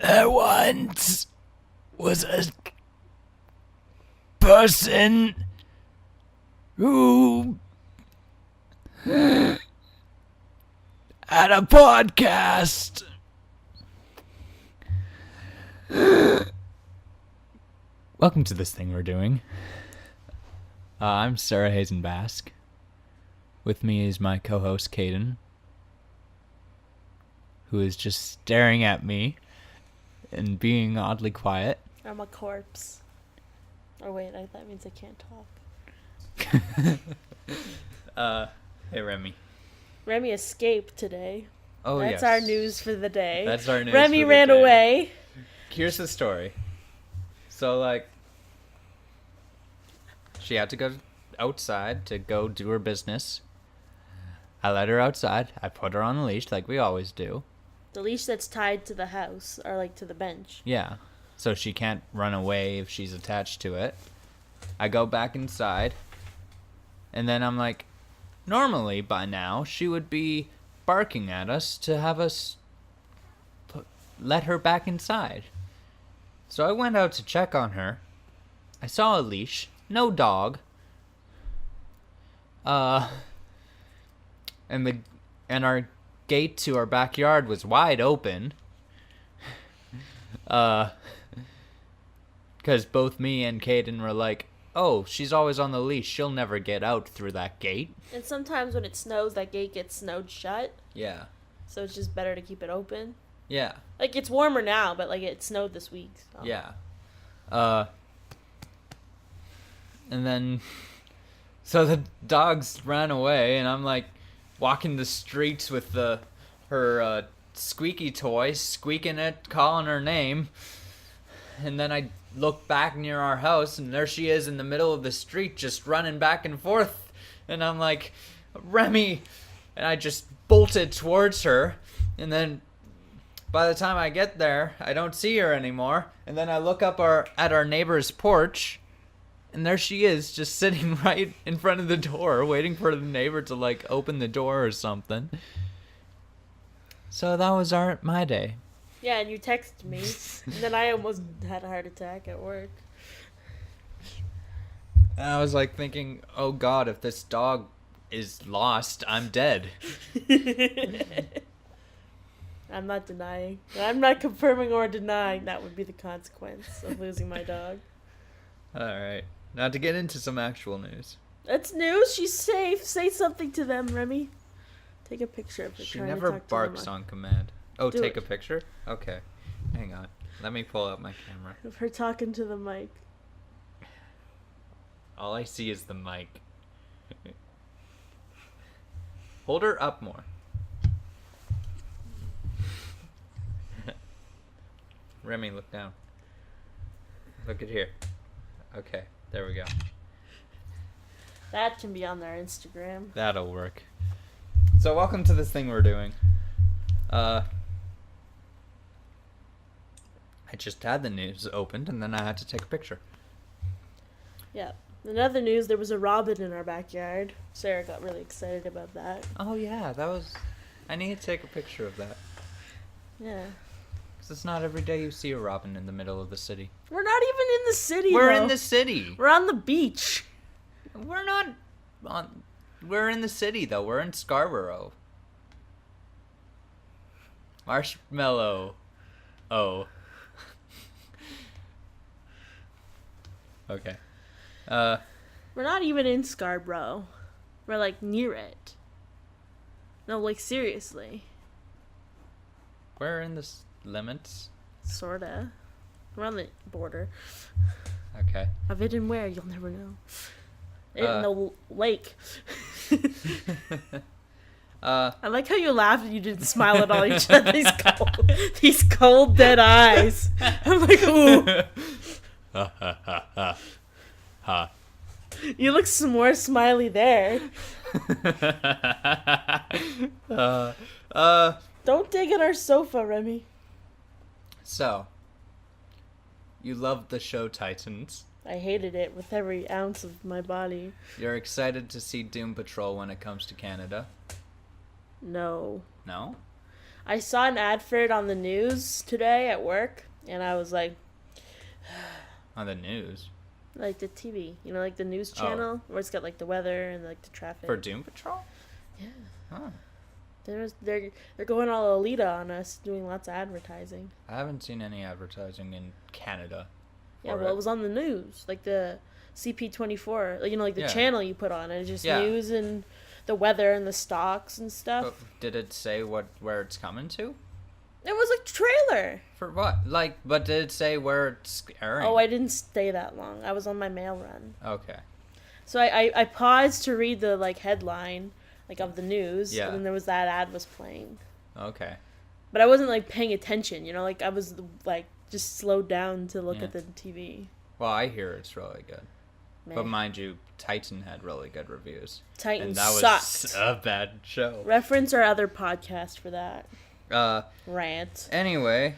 There once was a person who had a podcast. Welcome to this thing we're doing. I'm Sarah Hazen Bask. With me is my co-host Caden, who is just staring at me and being oddly quiet. I'm a corpse. Oh wait, that means I can't talk. Hey Remy. Remy escaped today. Oh, That's yes. our news for the day. That's our news Remy for the ran day. away. Here's the story. So, she had to go outside to go do her business. I let her outside. I put her on a leash like we always do. The leash that's tied to the house, or to the bench. Yeah. So she can't run away if she's attached to it. I go back inside. And then I'm like, normally by now she would be barking at us to have us let her back inside. So I went out to check on her. I saw a leash. No dog. And our gate to our backyard was wide open. Because both me and Caden were like, oh, she's always on the leash. She'll never get out through that gate. And sometimes when it snows, that gate gets snowed shut. Yeah. So it's just better to keep it open. Yeah. It's warmer now, but it snowed this week. So. Yeah. And then, so the dogs ran away, and I'm walking the streets with her squeaky toy, squeaking it, calling her name. And then I look back near our house, and there she is in the middle of the street, just running back and forth. And I'm like, Remy! And I just bolted towards her, and then by the time I get there, I don't see her anymore. And then I look up at our neighbor's porch, and there she is, just sitting right in front of the door, waiting for the neighbor to open the door or something. So that was my day. Yeah, and you texted me, and then I almost had a heart attack at work. And I was thinking, oh God, if this dog is lost, I'm dead. I'm not denying. I'm not confirming or denying that would be the consequence of losing my dog. Alright. Now to get into some actual news. That's news. She's safe. Say something to them, Remy. Take a picture of her. She trying to never talk to barks them. on command. Oh, Do take it. a picture? Okay. Hang on. Let me pull out my camera. Of her talking to the mic. All I see is the mic. Hold her up more. Remy, look down. Look at here. Okay, there we go. That can be on their Instagram. That'll work. So welcome to this thing we're doing. I just had the news opened, and then I had to take a picture. Yeah. In other news, there was a robin in our backyard. Sarah got really excited about that. Oh yeah, that was... I need to take a picture of that. Yeah. Because it's not every day you see a robin in the middle of the city. We're not even in the city, We're though. in the city! We're on the beach. We're not on... We're in the city, though. We're in Scarborough. Marshmallow. Oh. Okay. We're not even in Scarborough. We're, near it. No, seriously. We're in the limits. Sorta. We're on the border. Okay. Of it and where, you'll never know. In the lake. I like how you laughed and you didn't smile at all. You just had these cold, dead eyes. I'm like, ooh. Ha ha ha ha. Ha. You look some more smiley there. Don't dig at our sofa, Remy. So, you loved the show Titans. I hated it with every ounce of my body. You're excited to see Doom Patrol when it comes to Canada? No. No? I saw an ad for it on the news today at work, and I was like, On the news. like the TV, like the news channel where it's got like the weather and like the traffic. For Doom Patrol? Yeah. Oh. They're going all Alita on us, doing lots of advertising. I haven't seen any advertising in Canada. Yeah, well, it was on the news, like the CP24, like the Yeah. channel you put on, and it's just Yeah. news and the weather and the stocks and stuff. But did it say where it's coming to? It was a trailer. For what? But did it say where it's airing? Oh, I didn't stay that long. I was on my mail run. Okay. So I paused to read the headline of the news, Yeah. and then there was that ad was playing. Okay. But I wasn't paying attention, I was just slowed down to look Yeah. at the TV. Well, I hear it's really good. Man. But mind you, Titan had really good reviews. Titan and that sucked. was a bad show. Reference our other podcast for that Uh, rant. anyway,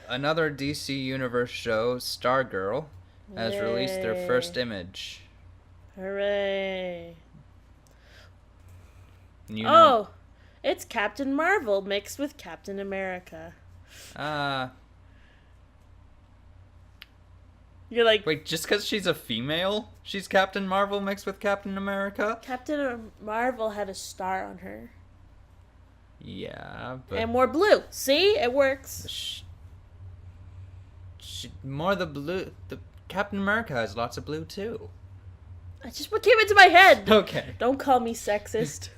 another DC Universe show, Stargirl, has released their Yay. first image. Hooray! You know, It's Captain Marvel mixed with Captain America. You're like, wait, just because she's a female, she's Captain Marvel mixed with Captain America? Captain Marvel had a star on her. Yeah, but And more blue. See? It works. more the blue. The Captain America has lots of blue too. That's just what came into my head. Okay. Don't call me sexist.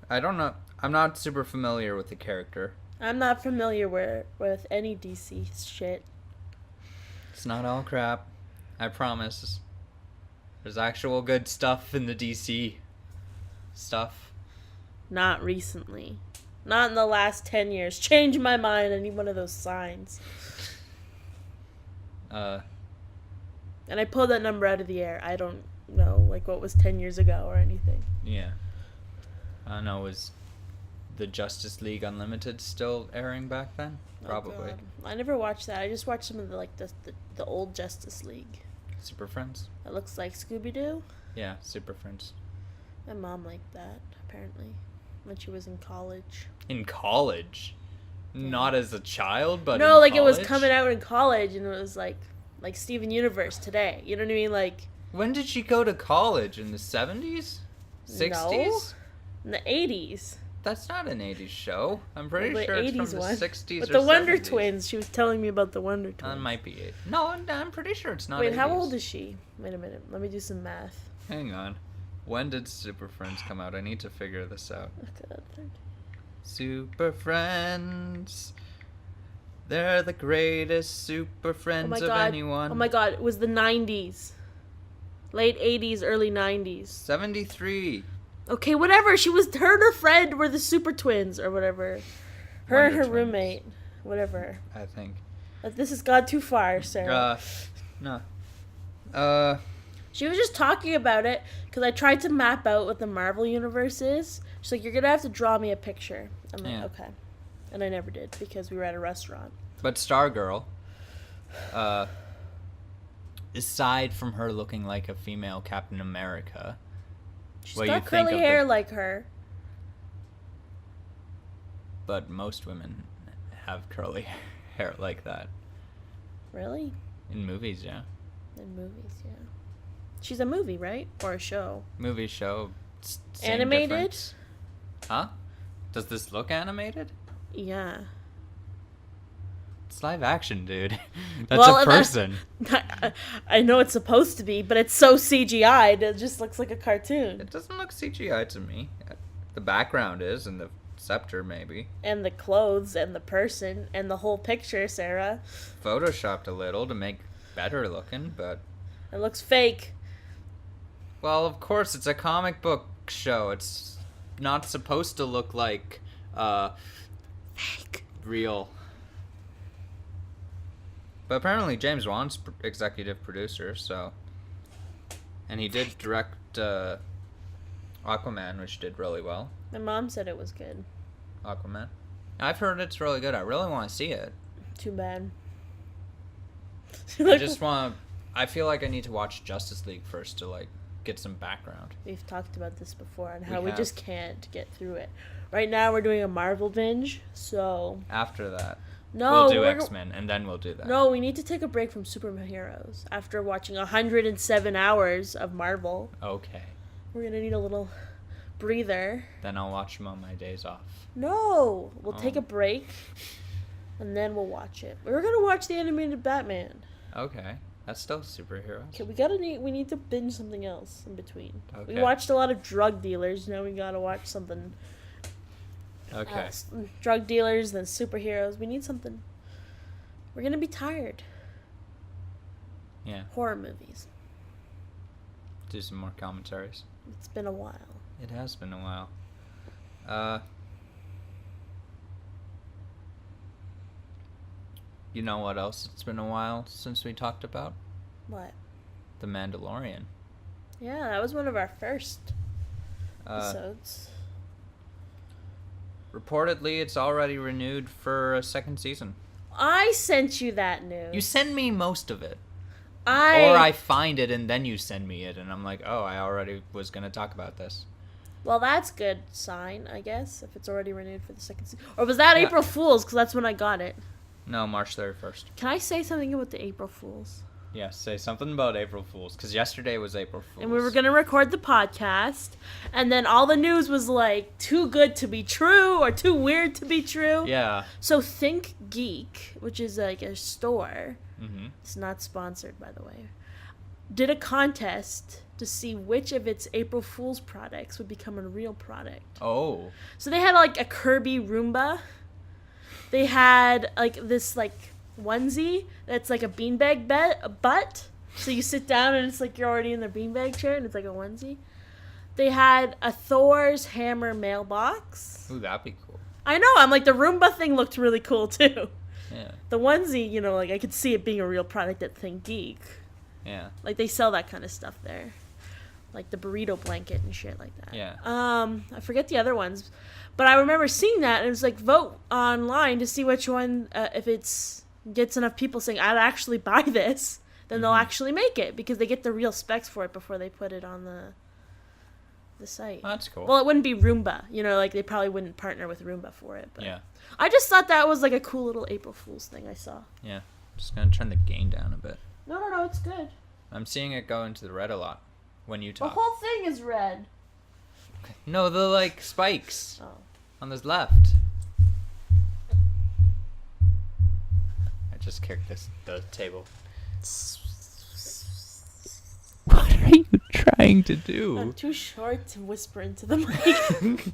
I don't know. I'm not super familiar with the character. I'm not familiar with any DC shit. It's not all crap. I promise. There's actual good stuff in the DC stuff. Not recently. Not in the last 10 years. Change my mind. I need one of those signs. And I pulled that number out of the air. I don't know, what was 10 years ago or anything. Yeah. I don't know, was the Justice League Unlimited still airing back then? Probably. Oh, God. I never watched that. I just watched some of the old Justice League. Super Friends? It looks like Scooby-Doo. Yeah, Super Friends. My mom liked that, apparently, when she was in college. In college? Not as a child, but No, in it was college? coming out in college, and it was like Steven Universe today. You know what I mean? When did she go to college? In the 70s? 60s? In the 80s. That's not an 80s show. I'm pretty The sure it's from 80s the one. 60s With or the Wonder 70s. Twins. She was telling me about the Wonder That Twins. might be it. No, I'm pretty sure it's not Wait, 80s. how old is she? Wait a minute. Let me do some math. Hang on. When did Super Friends come out? I need to figure this out. Okay, Super Friends. They're the greatest super friends of anyone. Oh my god, it was the 90s. Late 80s, early 90s. 73. Okay, whatever. Her and her friend were the Super Twins or whatever. Her and Wonder her Twins. roommate. Whatever. I think. This has gone too far, Sarah. No. She was just talking about it because I tried to map out what the Marvel Universe is. She's like, you're going to have to draw me a picture. I'm like, Yeah. okay. And I never did because we were at a restaurant. But Stargirl, aside from her looking like a female Captain America, She's What do got you think curly of hair the- like her. but most women have curly hair like that. Really? In movies, yeah. In movies, yeah. She's a movie, right? Or a show? Movie show. Same Animated? difference. Huh? Does this look animated? Yeah. It's live action, dude. That's Well, a person. I know it's supposed to be, but it's so CGI'd, it just looks like a cartoon. It doesn't look CGI to me. The background is, and the scepter maybe. And the clothes, and the person, and the whole picture, Sarah. Photoshopped a little to make better looking, but... It looks fake. Well, of course, it's a comic book show. It's not supposed to look like, Fake. real. But apparently James Wan's executive producer, so... And he did direct, Aquaman, which did really well. My mom said it was good. Aquaman. I've heard it's really good. I really want to see it. Too bad. I just want to... I feel like I need to watch Justice League first to, get some background. We've talked about this before and We how we have. just can't get through it. Right now we're doing a Marvel binge, so After that, no, we'll do we're X-Men, and then we'll do that. no, we need to take a break from superheroes after watching 107 hours of Marvel. Okay. We're gonna need a little breather. Then I'll watch them on my days off. No, we'll take Oh. a break, and then we'll watch it. We're gonna watch the animated Batman. Okay. That's still superheroes. Okay, we need to binge something else in between. Okay. We watched a lot of drug dealers. Now we gotta watch something Okay. else. Drug dealers, then superheroes. We need something. We're gonna be tired. Yeah. Horror movies. Do some more commentaries. It's been a while. It has been a while. You know what else it's been a while since we talked about? What? The Mandalorian. Yeah, that was one of our first Uh, episodes. reportedly, it's already renewed for a second season. I sent you that news. You send me most of it. Or I I find it and then you send me it, and I'm like, oh, I already was going to talk about this. Well, that's good sign, I guess, if it's already renewed for the second season. Or was that Yeah. April Fool's? Because that's when I got it. No, March 31st. Can I say something about the April Fools? Yeah, say something about April Fool's, because yesterday was April Fool's. And we were going to record the podcast, and then all the news was like too good to be true or too weird to be true. Yeah. So Think Geek, which is like a store, Mm-hmm. it's not sponsored by the way, did a contest to see which of its April Fool's products would become a real product. Oh. So they had like a Kirby Roomba. They had like this like onesie that's like a beanbag butt. So you sit down and it's like you're already in the beanbag chair and it's like a onesie. They had a Thor's hammer mailbox. Ooh, that'd be cool. I know, I'm like the Roomba thing looked really cool too. Yeah. The onesie, you know, like I could see it being a real product at Think Geek. Yeah. Like they sell that kind of stuff there. Like the burrito blanket and shit like that. Yeah. I forget the other ones. But I remember seeing that and it was like vote online to see which one if it's gets enough people saying I'd actually buy this, then they'll actually make it because they get the real specs for it before they put it on the site. Oh, that's cool. Well, it wouldn't be Roomba. You know, like they probably wouldn't partner with Roomba for it, but Yeah. I just thought that was like a cool little April Fool's thing I saw. Yeah. Just gonna turn the gain down a bit. No, it's good. I'm seeing it go into the red a lot when you The talk. whole thing is red. No, the like spikes Oh. on this left. I just kicked the table. What are you trying to I'm do? too short to whisper into the mic.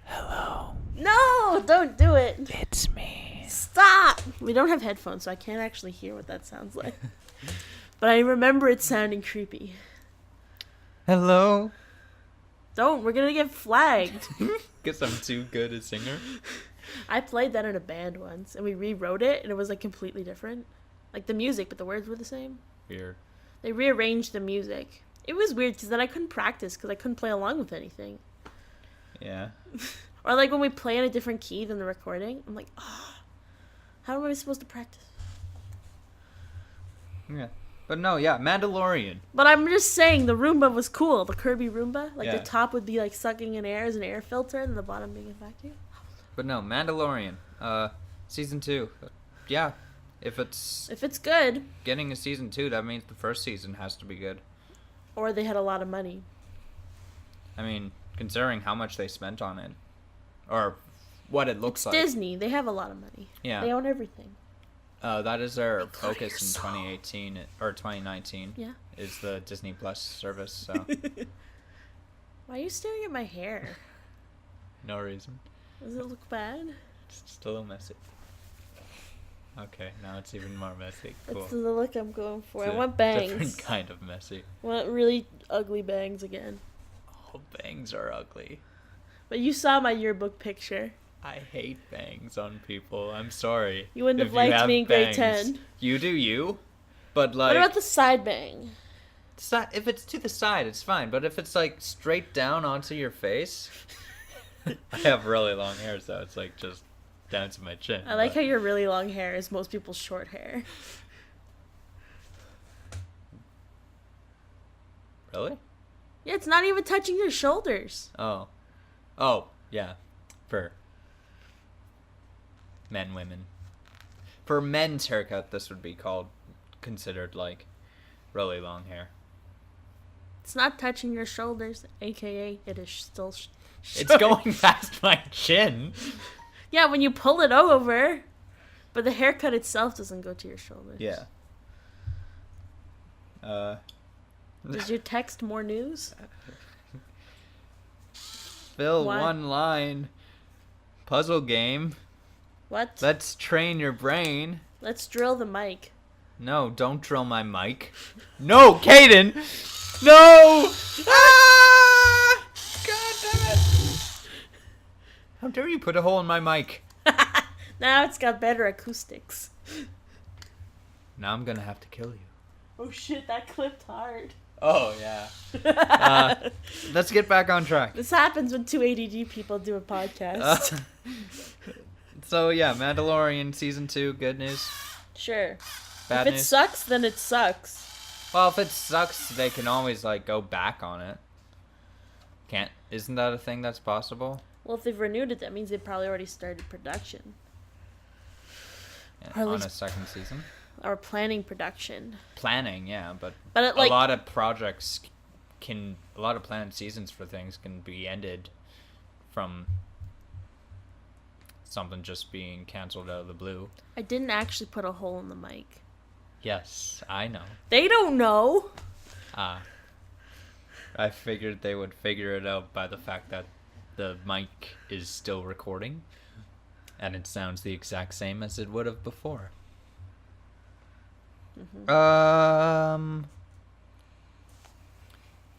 Hello, No, don't do it. it's me. Stop. We don't have headphones, so I can't actually hear what that sounds like. But I remember it sounding creepy. Hello. Don't. We're gonna get flagged. Guess I'm too good a singer. I played that in a band once, and we rewrote it, and it was like completely different. Like the music, but the words were the same. Weird. They rearranged the music. It was weird because then I couldn't practice because I couldn't play along with anything. Yeah. Or like when we play in a different key than the recording, I'm like, how am I supposed to practice? Yeah. But no, yeah, Mandalorian. But I'm just saying the Roomba was cool. The Kirby Roomba, like Yeah. the top would be like sucking in air as an air filter, and the bottom being a vacuum. But no, Mandalorian. Season 2. Yeah. If it's If it's good, getting a season 2, that means the first season has to be good. or they had a lot of money. I mean, considering how much they spent on it. Or what it looks like. Disney, they have a lot of money. Yeah. They own everything. That is their Including your focus in soul. 2018 or 2019. Yeah. Is the Disney Plus service, so Why are you staring at my hair? no reason. Does it look bad? It's just a little messy. Okay, now it's even more messy. Cool. That's the look I'm going for. It's I a want bangs. Different kind of messy. I want really ugly bangs again. All bangs are ugly. But you saw my yearbook picture. I hate bangs on people. I'm sorry. You wouldn't If have liked have me in grade bangs. 10. You do you, but like What about the side bang? if it's to the side, it's fine. But if it's like straight down onto your face, I have really long hair, so it's like just down to my chin. I like but- how your really long hair is most people's short hair. Really? Yeah, it's not even touching your shoulders. Oh. Oh, yeah. For men, women. For men's haircut, this would be considered like really long hair. It's not touching your shoulders, aka it is still It's going past my chin. Yeah, when you pull it over, but the haircut itself doesn't go to your shoulders. Yeah. Did you text more news? Fill What? one line. Puzzle game. What? Let's train your brain. Let's drill the mic. No, don't drill my mic. No, Caden! No! Ah! God damn it! How dare you put a hole in my mic? Now it's got better acoustics. Now I'm gonna have to kill you. Oh shit, that clipped hard. Oh, yeah. Let's get back on track. This happens when two ADD people do a podcast. So, yeah, Mandalorian Season 2, good news. Sure. Bad If it news. sucks, then it sucks. Well, if it sucks, they can always, like, go back on it. Isn't that a thing that's possible? Well, if they've renewed it, that means they probably already started production. Yeah, Or at on least- a second season? Or planning production. Planning, yeah, but But a lot of projects a lot of planned seasons for things can be ended from something just being canceled out of the blue. I didn't actually put a hole in the mic. Yes, I know. They don't know. I figured they would figure it out by the fact that the mic is still recording and it sounds the exact same as it would have before.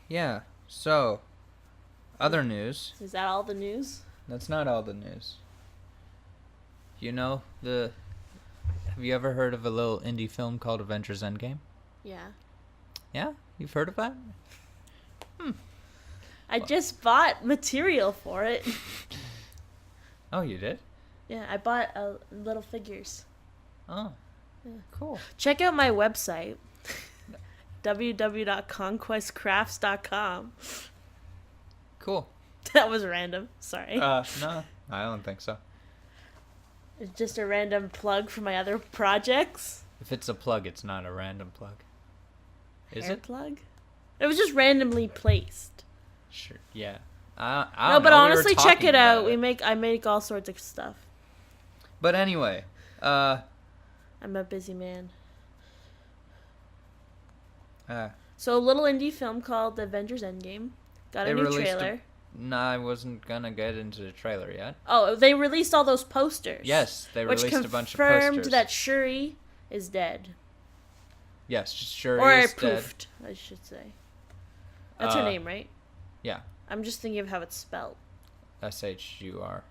Yeah, so other news. Is that all the news? That's not all the news. You know, have you ever heard of a little indie film called Avengers Endgame? Yeah. Yeah? You've heard of that? I just bought material for it. Oh, you did? Yeah, I bought little figures. Oh. Yeah. Cool. Check out my website. www.conquestcrafts.com. Cool. That was random. Sorry. No, I don't think so. It's just a random plug for my other projects. If it's a plug, it's not a random plug. Is Hair it? plug? It was just randomly placed. Sure. Yeah. I No, don't but know, we were honestly, check talking it out. about I make all sorts of stuff. But anyway, I'm a busy man. So a little indie film called The Avengers Endgame got a They new released trailer. no, I wasn't gonna get into the trailer yet. Oh, they released all those posters. Yes, they which released a bunch of confirmed posters. that Shuri is dead. Yes, Shuri Or is dead. poofed, I should say. That's her name, right? Yeah, I'm just thinking of how it's spelled. Shuri.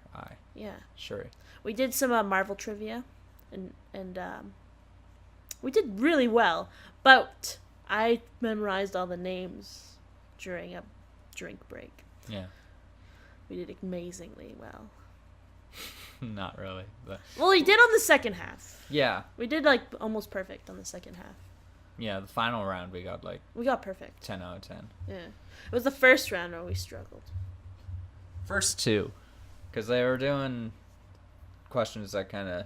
Yeah. Shuri. We did some Marvel trivia, and we did really well. But I memorized all the names during a drink break. Yeah. We did amazingly well. Not really, but Well, we did on the second half. yeah, We did like almost perfect on the second half. yeah. The final round we got like We got perfect. 10 out of 10. Yeah. It was the first round where we struggled. First two, because they were doing questions that kind of.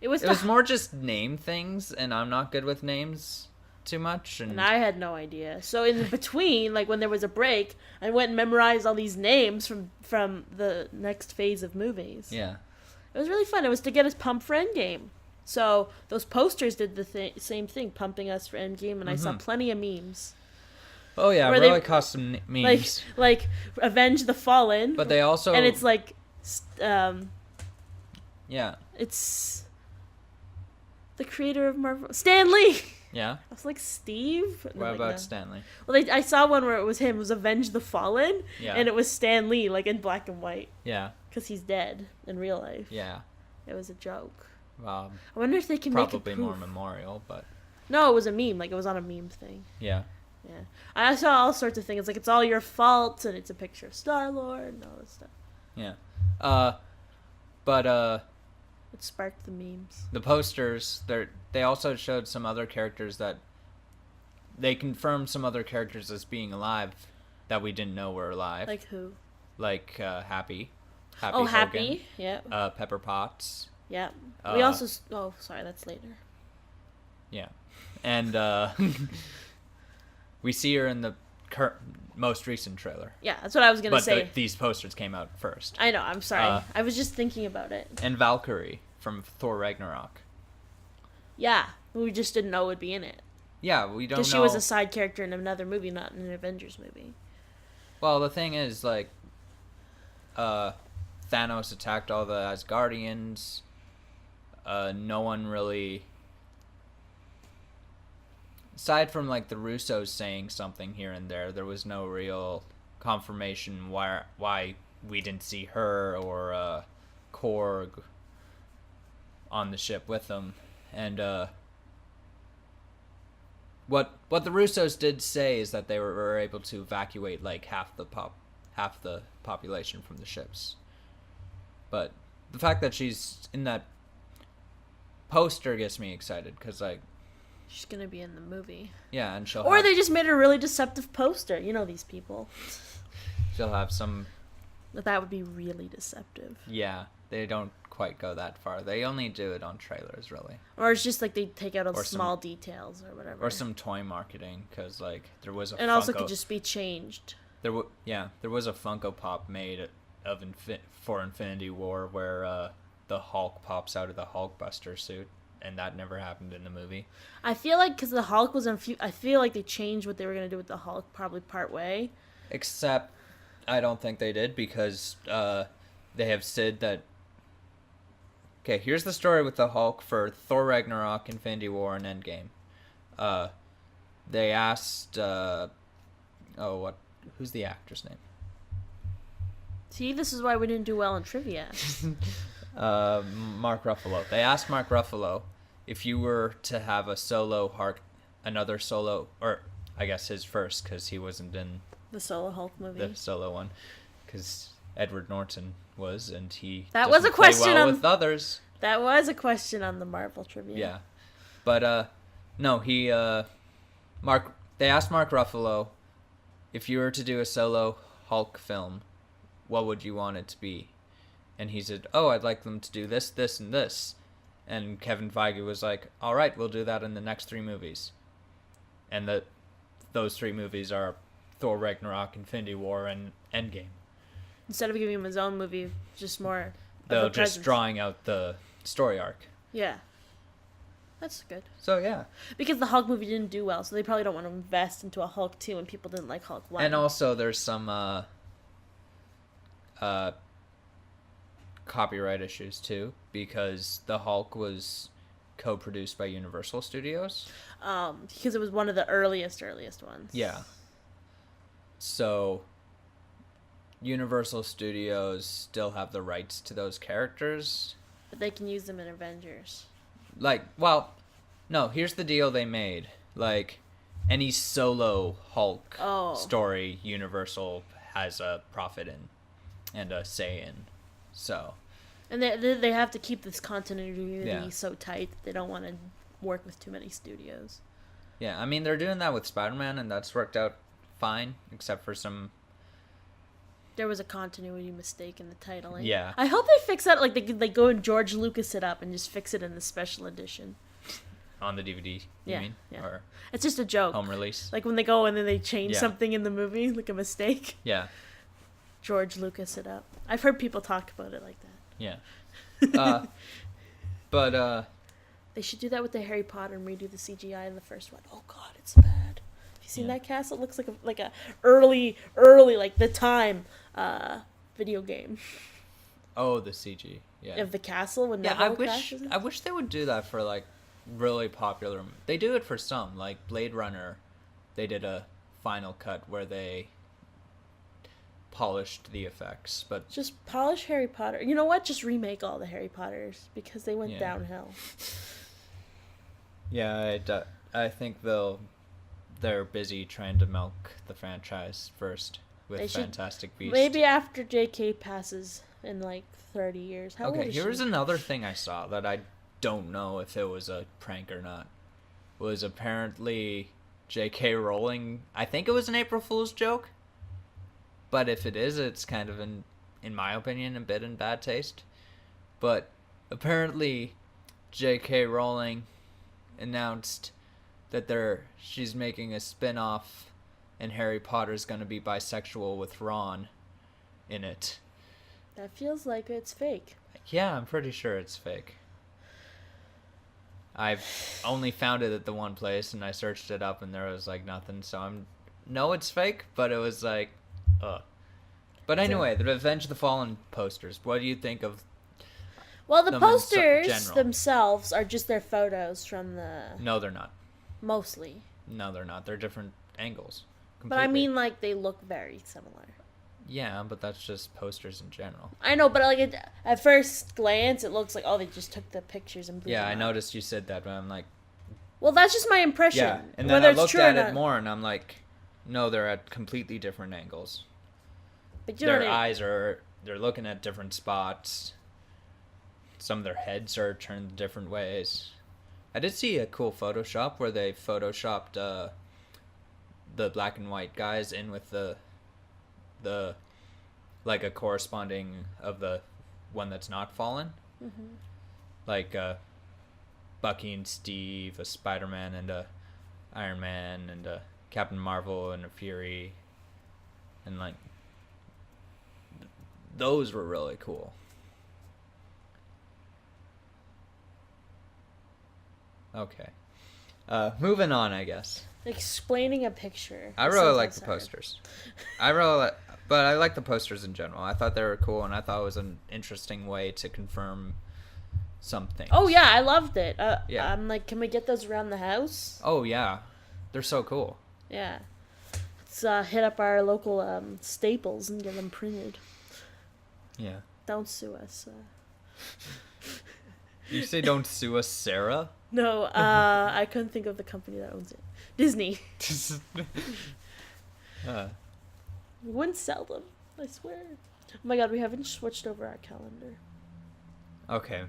It was It was more just name things, and I'm not good with names too much. and I had no idea. So in between, like when there was a break, I went and memorized all these names from the next phase of movies. Yeah. It was really fun. It was to get us pumped for Endgame. So those posters did the same thing, pumping us for Endgame, and I saw plenty of memes. Oh yeah, Where really they- custom memes. Like Avenge the Fallen. But they also and it's like yeah, it's the creator of Marvel, Stan Lee. yeah. I was like, Steve? And What then, about no. Stanley? Well, I saw one where it was him. It was Avenge the Fallen. Yeah. And it was Stan Lee, like in black and white. Yeah, Because he's dead in real life. yeah. It was a joke. Um, I wonder if they can probably make it more poof. memorial, but No, it was a meme. Like, it was on a meme thing. yeah. Yeah. I saw all sorts of things. Like, it's all your fault, and it's a picture of Star-Lord and all this stuff. Yeah. But It sparked the memes. the posters, they also showed some other characters that they confirmed some other characters as being alive that we didn't know were alive. Like who? Like Happy. Happy Oh, Hogan, Happy. Yeah. Pepper Potts. Yeah. We also. Oh, sorry, that's later. Yeah. And we see her in the most recent trailer. Yeah, that's what I was gonna say. But these posters came out first. I know. I'm sorry. I was just thinking about it. And Valkyrie from Thor Ragnarok. Yeah, we just didn't know it would be in it. Yeah, we don't know. Because she was a side character in another movie, not in an Avengers movie. Well, the thing is, like, Thanos attacked all the Asgardians. No one really, aside from like the Russos saying something here and there was no real confirmation why we didn't see her or Korg on the ship with them. And what the Russos did say is that they were able to evacuate like half the population from the ships. But the fact that she's in that poster gets me excited because, like, she's gonna be in the movie. Yeah, and they just made a really deceptive poster. You know these people. She'll have some. But that would be really deceptive. Yeah, they don't quite go that far. They only do it on trailers, really. Or it's just like they take out all small details or whatever. Or some toy marketing, because like there was a. And also could just be changed. There was a Funko Pop made of for Infinity War where the Hulk pops out of the Hulkbuster suit, and that never happened in the movie. I feel like because the Hulk was I feel like they changed what they were gonna do with the Hulk probably part way. Except, I don't think they did because they have said that. Okay, here's the story with the Hulk for Thor Ragnarok, Infinity War, and Endgame. They asked, who's the actor's name? See, this is why we didn't do well in trivia. Mark Ruffalo. They asked Mark Ruffalo if you were to have another solo, or I guess his first, because he wasn't in the solo Hulk movie. The solo one, because Edward Norton was, and he that was a question well with others. That was a question on the Marvel trivia. Yeah, but no, he They asked Mark Ruffalo if you were to do a solo Hulk film, what would you want it to be? And he said, "Oh, I'd like them to do this, this, and this." And Kevin Feige was like, "All right, we'll do that in the next 3 movies." And those 3 movies are Thor Ragnarok, Infinity War, and Endgame. Instead of giving him his own movie, just more. They're just drawing out the story arc. Yeah. That's good. So, yeah. Because the Hulk movie didn't do well, so they probably don't want to invest into a Hulk 2 and people didn't like Hulk 1. And also, there's some copyright issues, too, because the Hulk was co-produced by Universal Studios. Because it was one of the earliest ones. Yeah. So, Universal Studios still have the rights to those characters. But they can use them in Avengers. Like, well, no, here's the deal they made. Like, any solo Hulk story, Universal has a profit in and a say in. So. And they have to keep this continuity so tight that they don't want to work with too many studios. Yeah, I mean, they're doing that with Spider-Man, and that's worked out fine, except for some... There was a continuity mistake in the titling. Yeah. I hope they fix that. Like, they go and George Lucas it up and just fix it in the special edition. On the DVD, you mean? Yeah. Or it's just a joke. Home release. Like, when they go and then they change something in the movie, like a mistake. Yeah. George Lucas it up. I've heard people talk about it like that. Yeah. But they should do that with the Harry Potter and redo the CGI in the first one. Oh God, it's bad. Have you seen that castle? It looks like a early like the time video game. Oh, the CG. Yeah. Of the castle when I wish they would do that for like really popular. They do it for some, like Blade Runner. They did a final cut where they polished the effects, but just polish Harry Potter. You know what? Just remake all the Harry Potters because they went downhill. Yeah, I think they're busy trying to milk the franchise first with Fantastic Beasts. Maybe after JK passes in like 30 years. How old is here's she? another thing I saw that I don't know if it was a prank or not. Was apparently J.K. Rowling, I think it was an April Fool's joke. But if it is, it's kind of, in my opinion, a bit in bad taste. But apparently, J.K. Rowling announced that she's making a spin-off and Harry Potter's going to be bisexual with Ron in it. That feels like it's fake. Yeah, I'm pretty sure it's fake. I've only found it at the one place, and I searched it up, and there was, like, nothing. So no, it's fake, but it was, like, ugh. But anyway, the Avenge the Fallen posters. What do you think of Well, the them posters general? themselves are just their photos from the... No, they're not. Mostly. No, they're not. They're different angles. But I Completely. mean, like, they look very similar. Yeah, but that's just posters in general. I know, but like at first glance, it looks like, oh, they just took the pictures and blew Yeah, them I up. noticed you said that, but I'm like... Well, that's just my impression. Yeah, and then whether I it's looked true or at not. it more, and I'm like, no, they're at completely different angles. But you know Their what I mean? eyes they're looking at different spots. Some of their heads are turned different ways. I did see a cool Photoshop where they Photoshopped the black and white guys in with the like a corresponding of the one that's not fallen. Mm-hmm. Like Bucky and Steve, a Spider-Man and a Iron Man and a Captain Marvel and a Fury. And like those were really cool. Okay. Moving on, I guess. Explaining a picture. I is really like sometimes the hard. posters. But I like the posters in general. I thought they were cool, and I thought it was an interesting way to confirm something. Oh yeah, I loved it. Yeah. I'm like, can we get those around the house? Oh yeah, they're so cool. Yeah. Let's hit up our local Staples and get them printed. Yeah. Don't sue us. You say don't sue us, Sarah? No, I couldn't think of the company that owns it. Disney. We wouldn't sell them. I swear. Oh my god, we haven't switched over our calendar. Okay,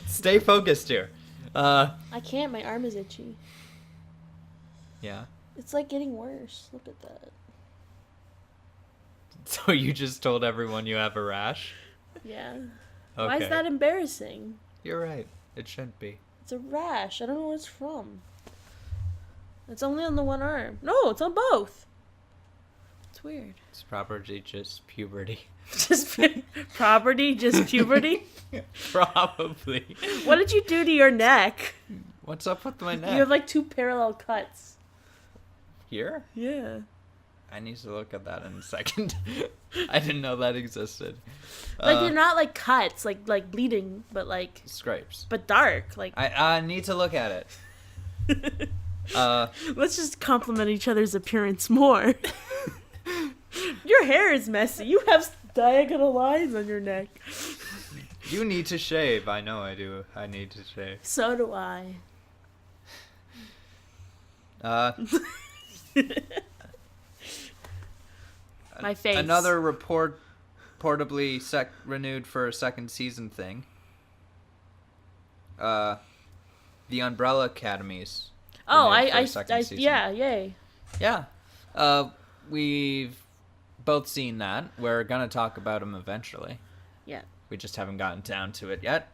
stay focused here. I can't. My arm is itchy. Yeah. It's like getting worse. Look at that. So you just told everyone you have a rash? Yeah. Okay. Why is that embarrassing? You're right. It shouldn't be. It's a rash. I don't know where it's from. It's only on the one arm. No, it's on both. It's weird. It's probably just puberty. Just property, just puberty. Probably. What did you do to your neck? What's up with my neck? You have like 2 parallel cuts. Here? Yeah. I need to look at that in a second. I didn't know that existed. Like they're not like cuts, like bleeding, but like Scrapes. but dark. Like I need to look at it. let's just compliment each other's appearance more. Your hair is messy. You have diagonal lines on your neck. You need to shave. I know I do. I need to shave. So do I. My face. Another reportedly renewed for a second season thing. The Umbrella Academies. Oh, renewed for a second season. yeah, yay. Yeah. We've both seen that. We're gonna talk about them eventually. Yeah. We just haven't gotten down to it yet.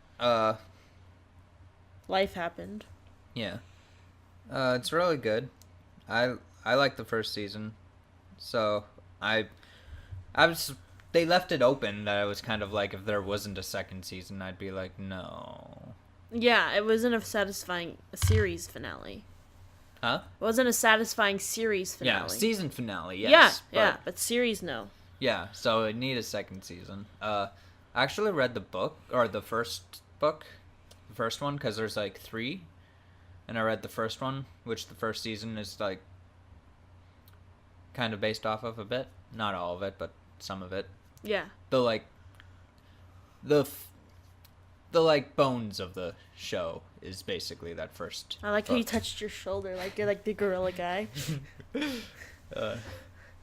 Life happened. Yeah. It's really good. I like the first season. So they left it open that I was kind of like, if there wasn't a second season, I'd be like, no. Yeah, it wasn't a satisfying series finale. Huh? It wasn't a satisfying series finale. Yeah, season finale, yes. Yeah, but series, no. Yeah, so it need a second season. I actually read the book, or the first book, the first one, because there's like 3. And I read the first one, which the first season is like kind of based off of a bit. Not all of it, but some of it. Yeah. The bones of the show is basically that first I like how you book. touched your shoulder like you're like the gorilla guy. Uh,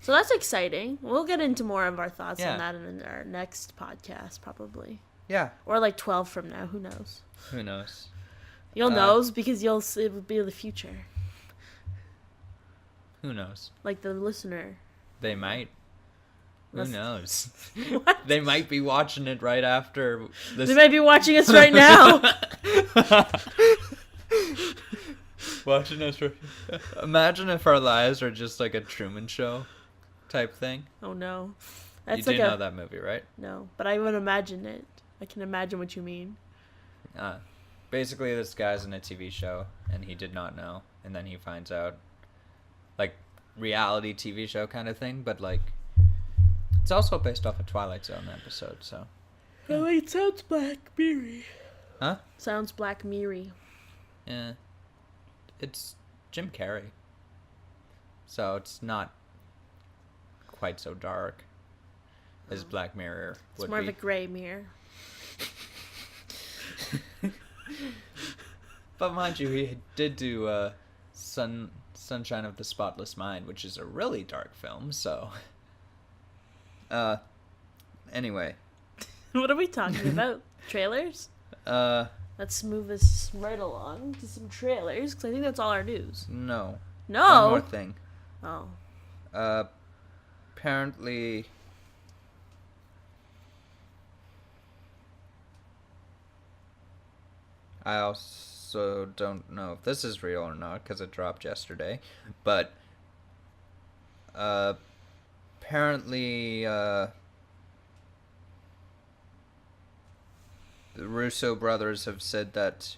So that's exciting. We'll get into more of our thoughts Yeah. on that in our next podcast, probably. yeah, Or like 12 from now, who knows? who knows? You'll knows because it will be the future. Who knows? Like the listener. They might. Who Unless- knows? What? They might be watching it right after this. They might be watching us right now. Watching us. Imagine if our lives were just like a Truman Show type thing. Oh no. You That's do like know that movie, right? No, but I would imagine it. I can imagine what you mean. Basically, this guy's in a TV show, and he did not know, and then he finds out, like, reality TV show kind of thing, but like, it's also based off a Twilight Zone episode, so. Oh, it sounds Black Mirror. Huh? Sounds Black Mirror. Yeah. It's Jim Carrey, so it's not quite so dark as Black Mirror It's would more be. of a gray mirror. But mind you, he did do Sunshine of the Spotless Mind, which is a really dark film, so. Anyway. What are we talking about? Trailers? Let's move this right along to some trailers, because I think that's all our news. No. No! One more thing. Oh. Apparently. I also don't know if this is real or not because it dropped yesterday, but apparently the Russo brothers have said that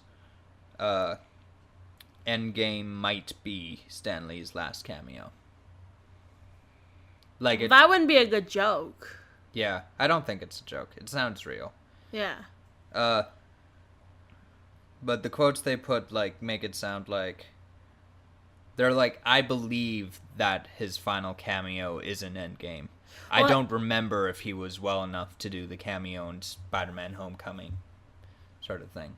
Endgame might be Stan Lee's last cameo. Like it, That wouldn't be a good joke. yeah, I don't think it's a joke. It sounds real. Yeah. But the quotes they put, like, make it sound like... They're like, I believe that his final cameo is in Endgame. I Well, don't remember if he was well enough to do the cameo in Spider-Man Homecoming. Sort of thing.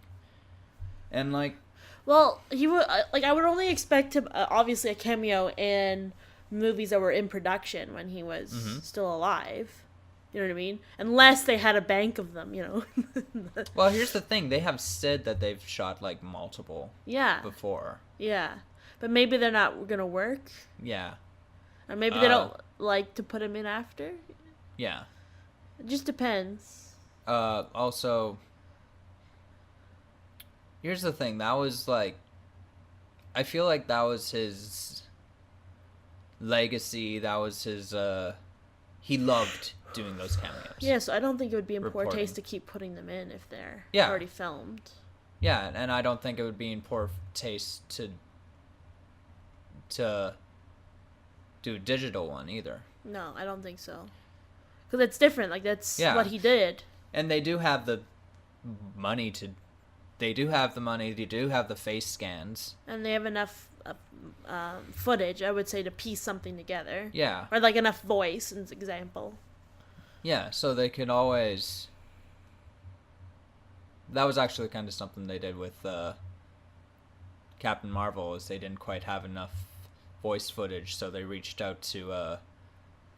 And, like... Well, he would I would only expect him obviously a cameo in movies that were in production when he was still alive. You know what I mean? Unless they had a bank of them, you know. Well, here's the thing. They have said that they've shot, like, multiple Yeah. before. Yeah. But maybe they're not going to work. Yeah. Or maybe they don't like to put him in after. Yeah. It just depends. Also... Here's the thing. That was, like... I feel like that was his... legacy. That was his, He loved doing those cameos. Yeah, so I don't think it would be in poor Reporting. taste to keep putting them in if they're Yeah. already filmed. Yeah, and I don't think it would be in poor taste to do a digital one either. No, I don't think so. Because it's different. Like, that's Yeah. what he did. And they do have the money to... They do have the money. They do have the face scans. And they have enough footage, I would say, to piece something together. Yeah. Or, like, enough voice, as an example. Yeah, so they could always... That was actually kind of something they did with Captain Marvel, is they didn't quite have enough voice footage, so they reached out to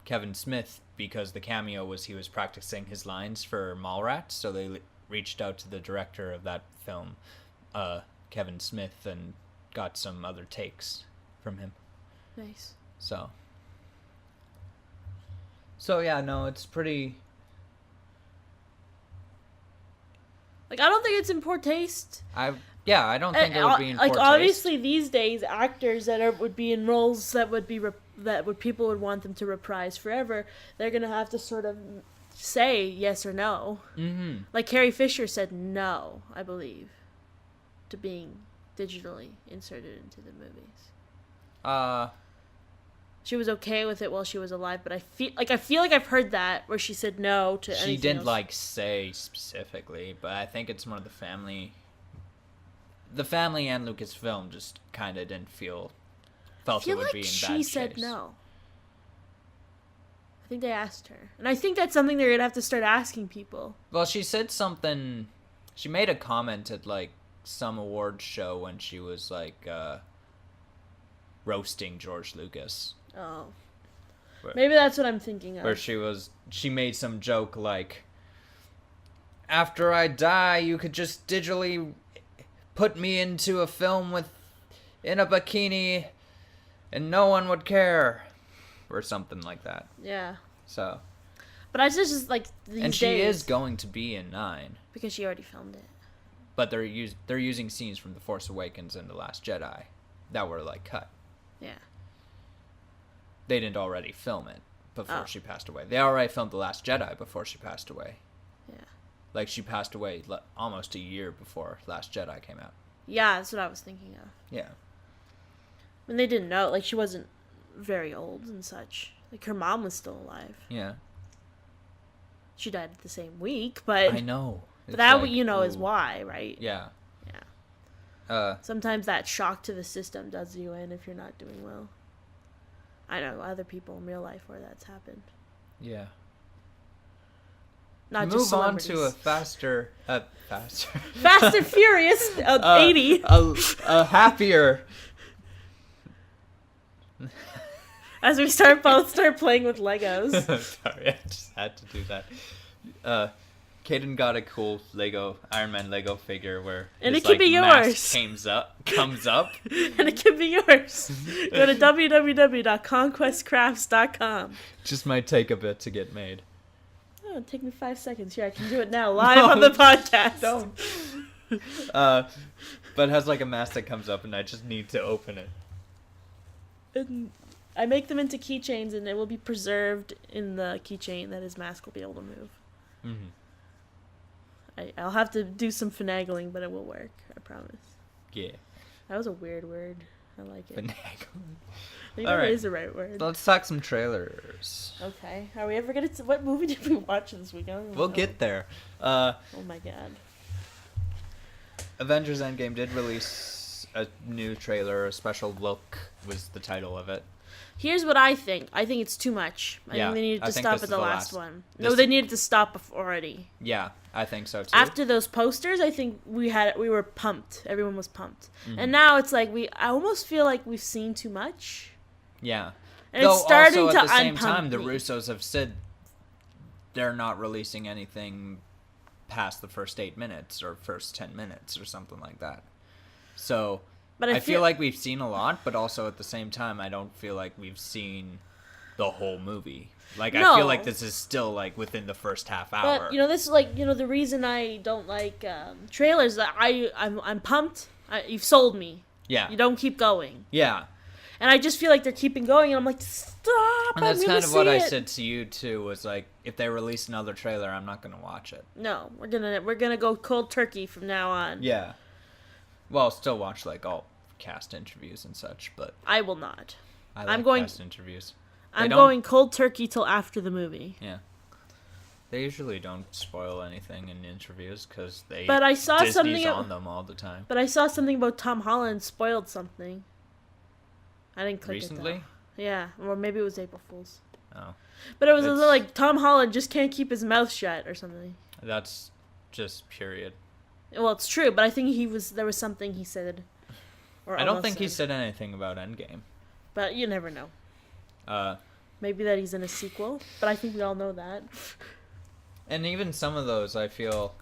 Kevin Smith, because the cameo was he was practicing his lines for Mallrats, so they reached out to the director of that film, Kevin Smith, and got some other takes from him. Nice. So yeah, no, it's pretty... Like, I don't think it's in poor taste. I don't think it would be in poor Like, taste. obviously, these days, actors that would be in roles that would be people would want them to reprise forever, they're gonna have to sort of say yes or no. Mm-hmm. Like, Carrie Fisher said no, I believe, to being digitally inserted into the movies. She was okay with it while she was alive, but I feel like I've heard that where she said no to anything She didn't else. like say specifically, but I think it's more the family. The family and Lucasfilm just kind of didn't felt I it feel would like be in she bad said taste. no. I think they asked her, and I think that's something they're gonna have to start asking people. Well, she said something. She made a comment at like some awards show when she was like roasting George Lucas. Oh, Where- maybe that's what I'm thinking of. Where she made some joke like, after I die, you could just digitally put me into a film in a bikini and no one would care, or something like that. Yeah. So, But I just like these and she days, is going to be in 9, because she already filmed it. but they're using scenes from The Force Awakens and The Last Jedi that were like cut. Yeah. They didn't already film it before Oh. she passed away. They already filmed The Last Jedi before she passed away. Yeah. Like, she passed away almost a year before Last Jedi came out. Yeah, that's what I was thinking of. Yeah. And they didn't know, like, she wasn't very old and such. Like, her mom was still alive. Yeah. She died the same week, but I know. but It's that like, is ooh. why, right? Yeah. Yeah. Sometimes that shock to the system does you in if you're not doing well. I know other people in real life where that's happened. Yeah. Not Move just on celebrities. to a faster. Fast and Furious 80. A happier. As we both start playing with Legos. Sorry, I just had to do that. Kaden got a cool Iron Man Lego figure where And his, it could be mask yours. comes up. And it can be yours. Go to www.conquestcrafts.com. Just might take a bit to get made. Oh, it'll take me 5 seconds. Here, I can do it now, live on the podcast. Don't. But it has like a mask that comes up, and I just need to open it. And I make them into keychains, and it will be preserved in the keychain that his mask will be able to move. Mm-hmm. I'll have to do some finagling, but it will work. I promise. Yeah. That was a weird word. I like it. Finagling. I think All that right. is the right word. Let's talk some trailers. Okay. Are we ever gonna? What movie did we watch this week? I don't even We'll know. get there. Oh my god. Avengers Endgame did release a new trailer. A special look was the title of it. Here's what I think. I think it's too much. I Yeah, think they needed I to think stop this at is the the last last- one. this- No, they needed to stop already. Yeah, I think so too. After those posters, I think we were pumped. Everyone was pumped. Mhm. And now it's like I almost feel like we've seen too much. Yeah. And Though it's starting also to at the same time, unpump the me. Russos have said they're not releasing anything past the first 8 minutes or first 10 minutes or something like that. So But I feel like we've seen a lot, but also at the same time, I don't feel like we've seen the whole movie. Like, I No. feel like this is still, like, within the first half hour. But this is like the reason I don't like trailers. That I'm pumped. You've sold me. Yeah. You don't keep going. Yeah. And I just feel like they're keeping going, and I'm like, stop! And that's I'm kind gonna of what see I it. said to you, too, was, like, if they release another trailer, I'm not going to watch it. No, we're gonna go cold turkey from now on. Yeah. Well, I'll still watch, like, all cast interviews and such, but I will not. I like going- cast interviews. I'm don't- going cold turkey till after the movie. Yeah. They usually don't spoil anything in interviews because But I saw Disney's something. on them all the time. But I saw something about Tom Holland spoiled something. I didn't click Recently? it though. Yeah, or maybe it was April Fool's. Oh. But it was It's- like Tom Holland just can't keep his mouth shut or something. That's just period. Well, it's true, but I think there was something he said. Or I don't almost think he said anything about Endgame. But you never know. Maybe that he's in a sequel, but I think we all know that. And even some of those, I feel...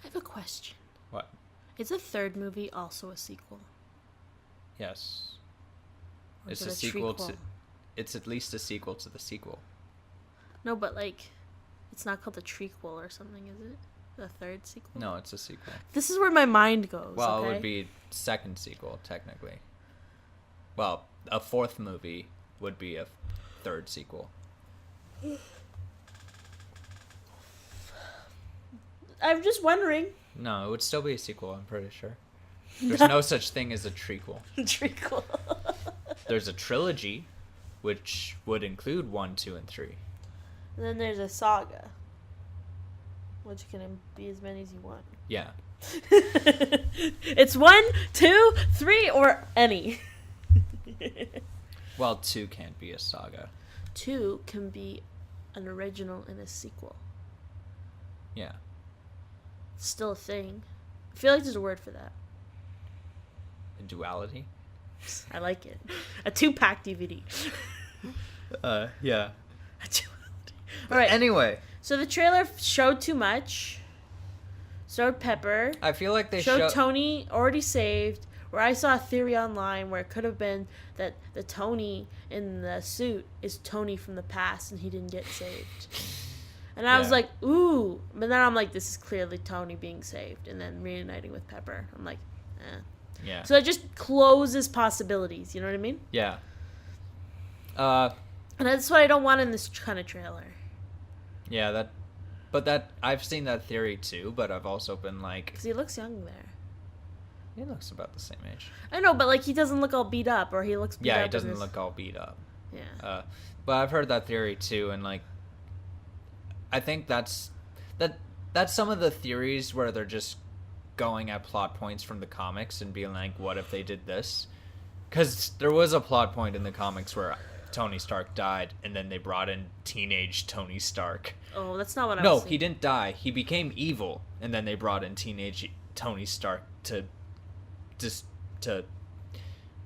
I have a question. What? Is the third movie also a sequel? Yes. Or It's is a it sequel to... trequel? It's at least a sequel to the sequel. No, but it's not called a trequel or something, is it? The third sequel? No, it's a sequel. This is where my mind goes. Well, okay? it would be second sequel, technically. Well, a fourth movie would be a third sequel. I'm just wondering. No, it would still be a sequel, I'm pretty sure. There's no such thing as a trequel. Trequel. There's a trilogy, which would include 1, 2, and 3. And then there's a saga, which can be as many as you want. Yeah. It's 1, 2, 3, or any. Well, 2 can't be a saga. 2 can be an original and a sequel. Yeah. It's still a thing. I feel like there's a word for that. A duality? I like it. A 2-pack DVD. Yeah. A duality. All right. Anyway, So the trailer showed too much. Showed Pepper. I feel like they Showed show... Tony already saved. where I saw a theory online where it could have been that the Tony in the suit is Tony from the past and he didn't get saved. And I was like, ooh. But then I'm like, this is clearly Tony being saved and then reuniting with Pepper. I'm like, eh. Yeah. So it just closes possibilities. You know what I mean? Yeah. And that's what I don't want in this kind of trailer. Yeah, I've seen that theory too, but I've also been like... Because he looks young there. He looks about the same age. I know, but like he doesn't look all beat up, or he looks beat up. Yeah, he doesn't look all beat up. Yeah. But I've heard that theory too, and like... I think that's some of the theories where they're just going at plot points from the comics and being like, what if they did this? Because there was a plot point in the comics where Tony Stark died, and then they brought in teenage Tony Stark. Oh, that's not what I was No, saying. he didn't die. He became evil, and then they brought in teenage Tony Stark to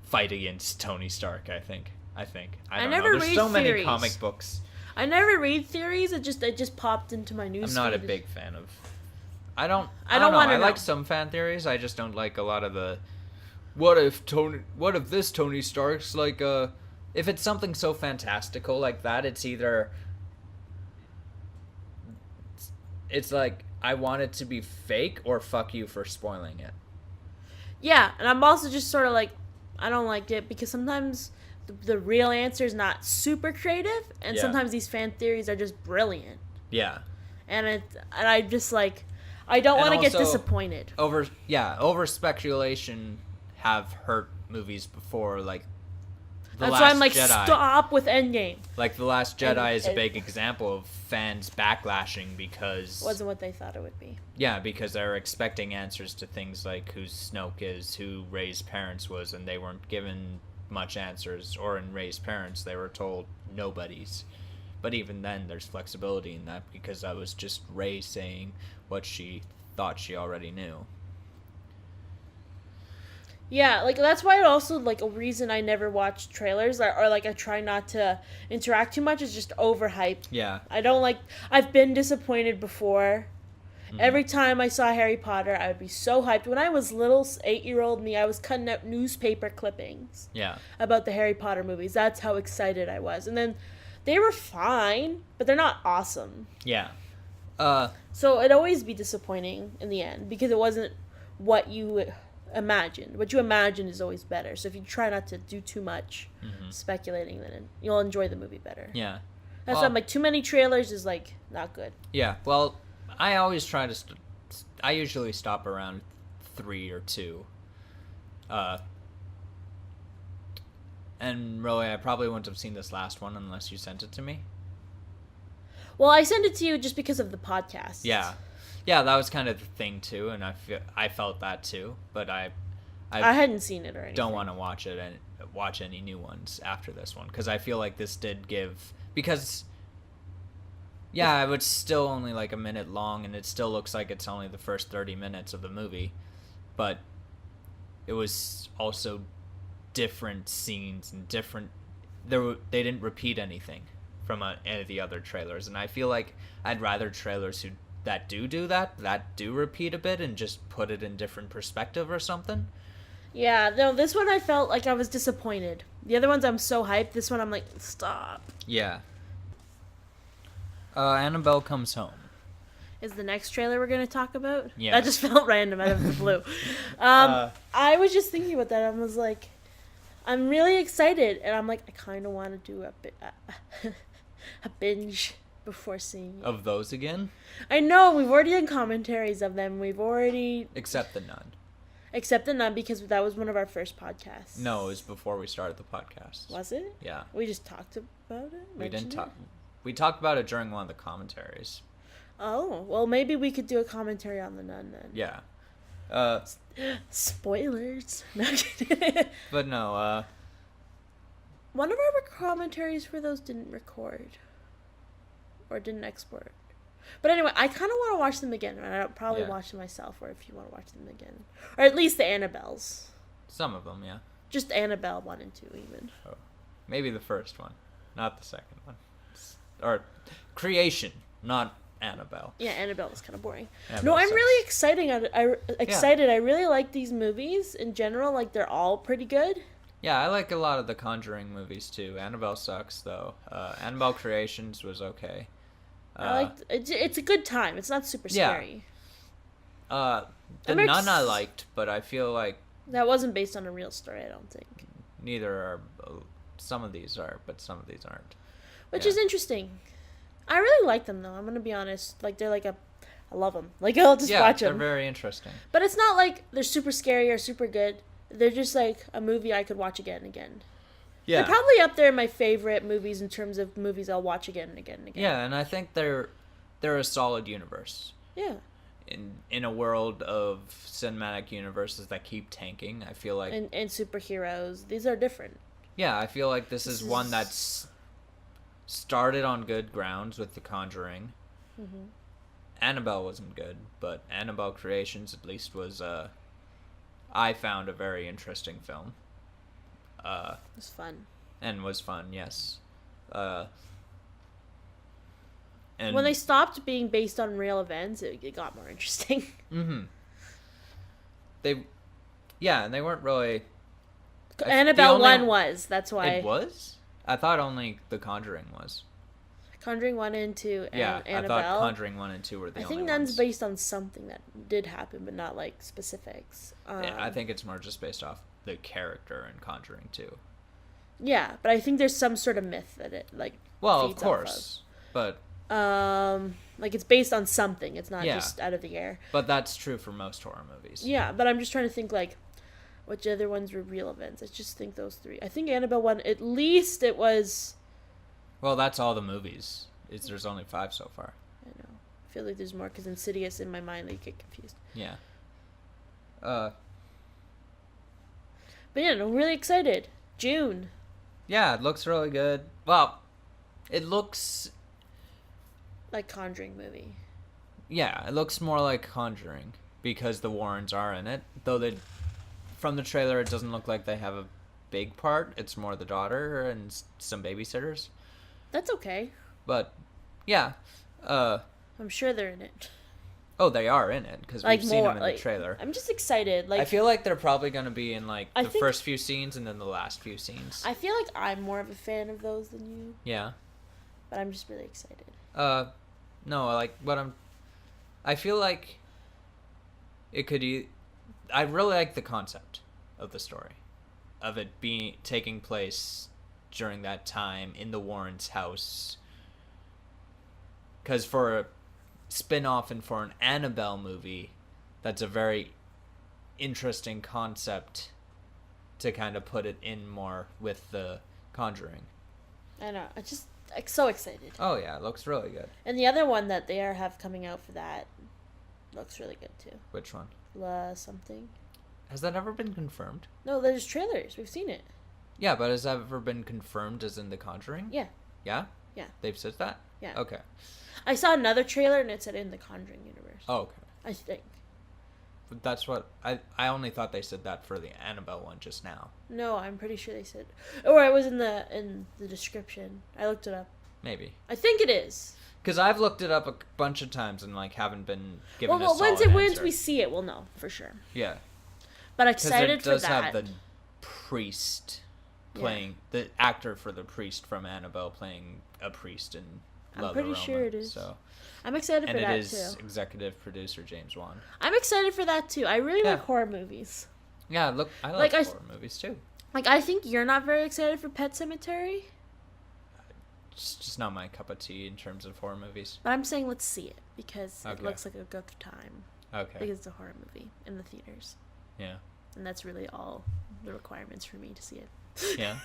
fight against Tony Stark. I think. I don't never know. There's read so many theories. comic books. I never read theories. It just popped into my news. I'm not a feed. big fan of. I don't want know. to I know. like some fan theories. I just don't like a lot of the. What if this Tony Stark's like a? If it's something so fantastical like that, it's either. It's like I want it to be fake or fuck you for spoiling it. Yeah, and I'm also just sort of like, I don't like it because sometimes the real answer is not super creative, and Yeah. sometimes these fan theories are just brilliant. Yeah. And I just like, I don't want to get also, disappointed. Over speculation have hurt movies before, like That's why I'm like, Jedi. stop with Endgame. Like The Last Jedi is a big example of fans backlashing because Wasn't what they thought it would be. Yeah, because they're expecting answers to things like who Snoke is, who Rey's parents was, and they weren't given much answers. Or in Rey's parents, they were told nobody's. But even then, there's flexibility in that because that was just Rey saying what she thought she already knew. Yeah, like that's why it also like a reason I never watch trailers or like I try not to interact too much is just overhyped. Yeah. I don't like. I've been disappointed before. Mm-hmm. Every time I saw Harry Potter, I would be so hyped. When I was little, 8-year-old me, I was cutting out newspaper clippings. Yeah. About the Harry Potter movies. That's how excited I was. And then they were fine, but they're not awesome. Yeah. So it'd always be disappointing in the end because it wasn't what you imagined. What you imagine is always better. So if you try not to do too much speculating, then you'll enjoy the movie better. Yeah. That's why I'm like, too many trailers is like not good. Yeah. Well, I always try to. I usually stop around 3 or 2. And really, I probably wouldn't have seen this last one unless you sent it to me. Well, I sent it to you just because of the podcast. Yeah. Yeah, that was kind of the thing too, and I felt that too, but I hadn't seen it or anything. don't want to watch it and watch any new ones after this one because I feel like this did give because it was still only like a minute long and it still looks like it's only the first 30 minutes of the movie, but it was also different scenes and different. They didn't repeat anything from any of the other trailers, and I feel like I'd rather trailers that do that do repeat a bit and just put it in different perspective or something. Yeah, no, this one I felt like I was disappointed. The other ones I'm so hyped. This one I'm like, stop. Yeah. Annabelle Comes Home. Is the next trailer we're going to talk about? Yeah. That just felt random out of the blue. I was just thinking about that. I was like, I'm really excited. And I'm like, I kind of want to do a binge before seeing it. Of those again? I know, we've already done commentaries of them. We've already... Except The Nun. Except The Nun, because that was one of our first podcasts. No, it was before we started the podcast. Was it? Yeah. We just talked about it? We didn't talk. It? We talked about it during one of the commentaries. Oh, well, maybe we could do a commentary on The Nun then. Yeah. Spoilers. No, But no, one of our commentaries for those didn't record. Or didn't export. But anyway, I kind of want to watch them again. And I'll probably watch them myself, or if you want to watch them again. Or at least the Annabelles. some of them, yeah. Just Annabelle 1 and 2, even. Oh. Maybe the first one, not the second one. Or Creation, not Annabelle. Yeah, Annabelle was kind of boring. Annabelle No, I'm sucks. really excited. I really like these movies in general. Like, they're all pretty good. Yeah, I like a lot of the Conjuring movies too. Annabelle sucks though. Annabelle Creations was okay. I like it's a good time. It's not super Yeah. scary. The I'm Nun I liked, but I feel like That wasn't based on a real story, I don't think. neither are. Some of these are, but some of these aren't. Which Yeah. is interesting. I really like them though. I'm gonna be honest. Like, they're like I love them. Like, I'll just watch they're them. very interesting. But it's not like they're super scary or super good. They're just like a movie I could watch again and again. Yeah. They're probably up there in my favorite movies in terms of movies I'll watch again and again and again. Yeah, and I think they're a solid universe. Yeah. In a world of cinematic universes that keep tanking, I feel like And superheroes. These are different. yeah, I feel like this is one that's started on good grounds with The Conjuring. Mm-hmm. Annabelle wasn't good, but Annabelle Creations at least was I found a very interesting film. It was fun. And was fun, yes. And When they stopped being based on real events, it got more interesting. mm-hmm. And they weren't really. Annabelle only- 1 was. That's why. It was? I thought only The Conjuring was. Conjuring 1 and 2 and Yeah, Annabelle. I thought Conjuring 1 and 2 were the I only think ones. Nun's based on something that did happen, but not like specifics. Yeah, I think it's more just based off the character in Conjuring 2. Yeah, but I think there's some sort of myth that it like. Well, of feeds off course. But like it's based on something. It's not Yeah. just out of the air. that's true for most horror movies. Yeah, but I'm just trying to think like which other ones were real events. I just think those three. I think Annabelle 1, at least it was. Well, that's all the movies. There's only 5 so far. I know. I feel like there's more because Insidious in my mind, like, get confused. Yeah. But yeah, I'm really excited. June. Yeah, it looks really good. Well, it looks. Like Conjuring movie. Yeah, it looks more like Conjuring because the Warrens are in it. Though from the trailer, it doesn't look like they have a big part. It's more the daughter and some babysitters. That's okay. But yeah, I'm sure they're in it. oh, they are in it because Like we've seen more, them in like, the trailer. I'm just excited. Like I feel like they're probably going to be in like I the think- first few scenes and then the last few scenes. I feel like I'm more of a fan of those than you, Yeah. but I'm just really excited. No, like I feel like it could. I really like the concept of the story, of it being taking place during that time in the Warrens' house. Because for a spin-off and for an Annabelle movie, that's a very interesting concept to kind of put it in more with the Conjuring. I know. I just like so excited. Oh yeah, it looks really good. And the other one that they have coming out for that looks really good too. Which one? La something. Has that ever been confirmed? No, there's trailers. We've seen it. Yeah, but has that ever been confirmed as in The Conjuring? Yeah. Yeah? Yeah. They've said that? Yeah. Okay. I saw another trailer and it said in the Conjuring universe. Oh, okay. I think. But that's what I only thought they said that for the Annabelle one just now. No, I'm pretty sure they said, or it was in the description. I looked it up. Maybe. I think it is. Because I've looked it up a bunch of times and like haven't been given a Well, solid once answer. we see it, we'll know for sure. Yeah. But Because excited it does for that. have the priest playing the actor for the priest from Annabelle playing a priest in La I'm pretty Llorona, sure it is. So. I'm excited And for it that is too. executive producer James Wan. I'm excited for that too. I really Yeah. like horror movies. Yeah, look, I Like, like I- horror movies too. Like, I think you're not very excited for Pet Cemetery, It's just not my cup of tea in terms of horror movies. but I'm saying let's see it because it Okay. looks like a good time. Okay. Because it's a horror movie in the theaters, Yeah. and that's really all the requirements for me to see it. Yeah.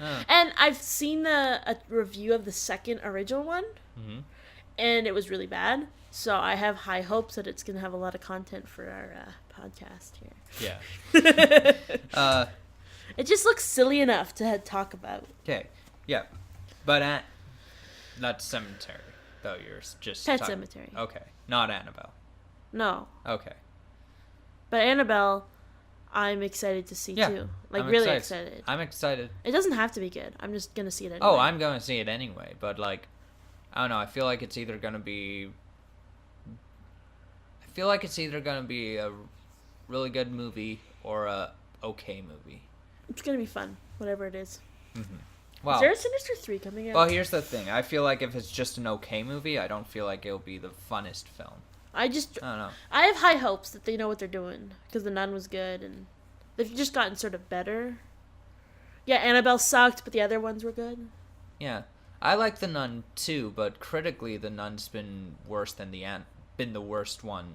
Oh. And I've seen a review of the second original one, Mm-hmm. and it was really bad. So I have high hopes that it's gonna have a lot of content for our podcast here. Yeah. It just looks silly enough to talk about. Okay. Yeah. But that's Cemetery, though you're just Pet talking- Cemetery. Okay. Not Annabelle. No, Okay. but Annabelle, I'm excited to see Yeah, too. Like I'm really excited. I'm excited. It doesn't have to be good. I'm just gonna see it anyway. Oh, I'm going to see it anyway, but like, I don't know. I feel like it's either gonna be. I feel like it's either gonna be a really good movie or a okay movie. It's gonna be fun, whatever it is. Mm-hmm. Well, is there a Sinister 3 coming out? Well, here's the thing. I feel like if it's just an okay movie, I don't feel like it'll be the funnest film. I don't know. I have high hopes that they know what they're doing because The Nun was good and they've just gotten sort of better. Yeah, Annabelle sucked, but the other ones were good. Yeah, I like The Nun too, but critically, The Nun's been worse than been the worst one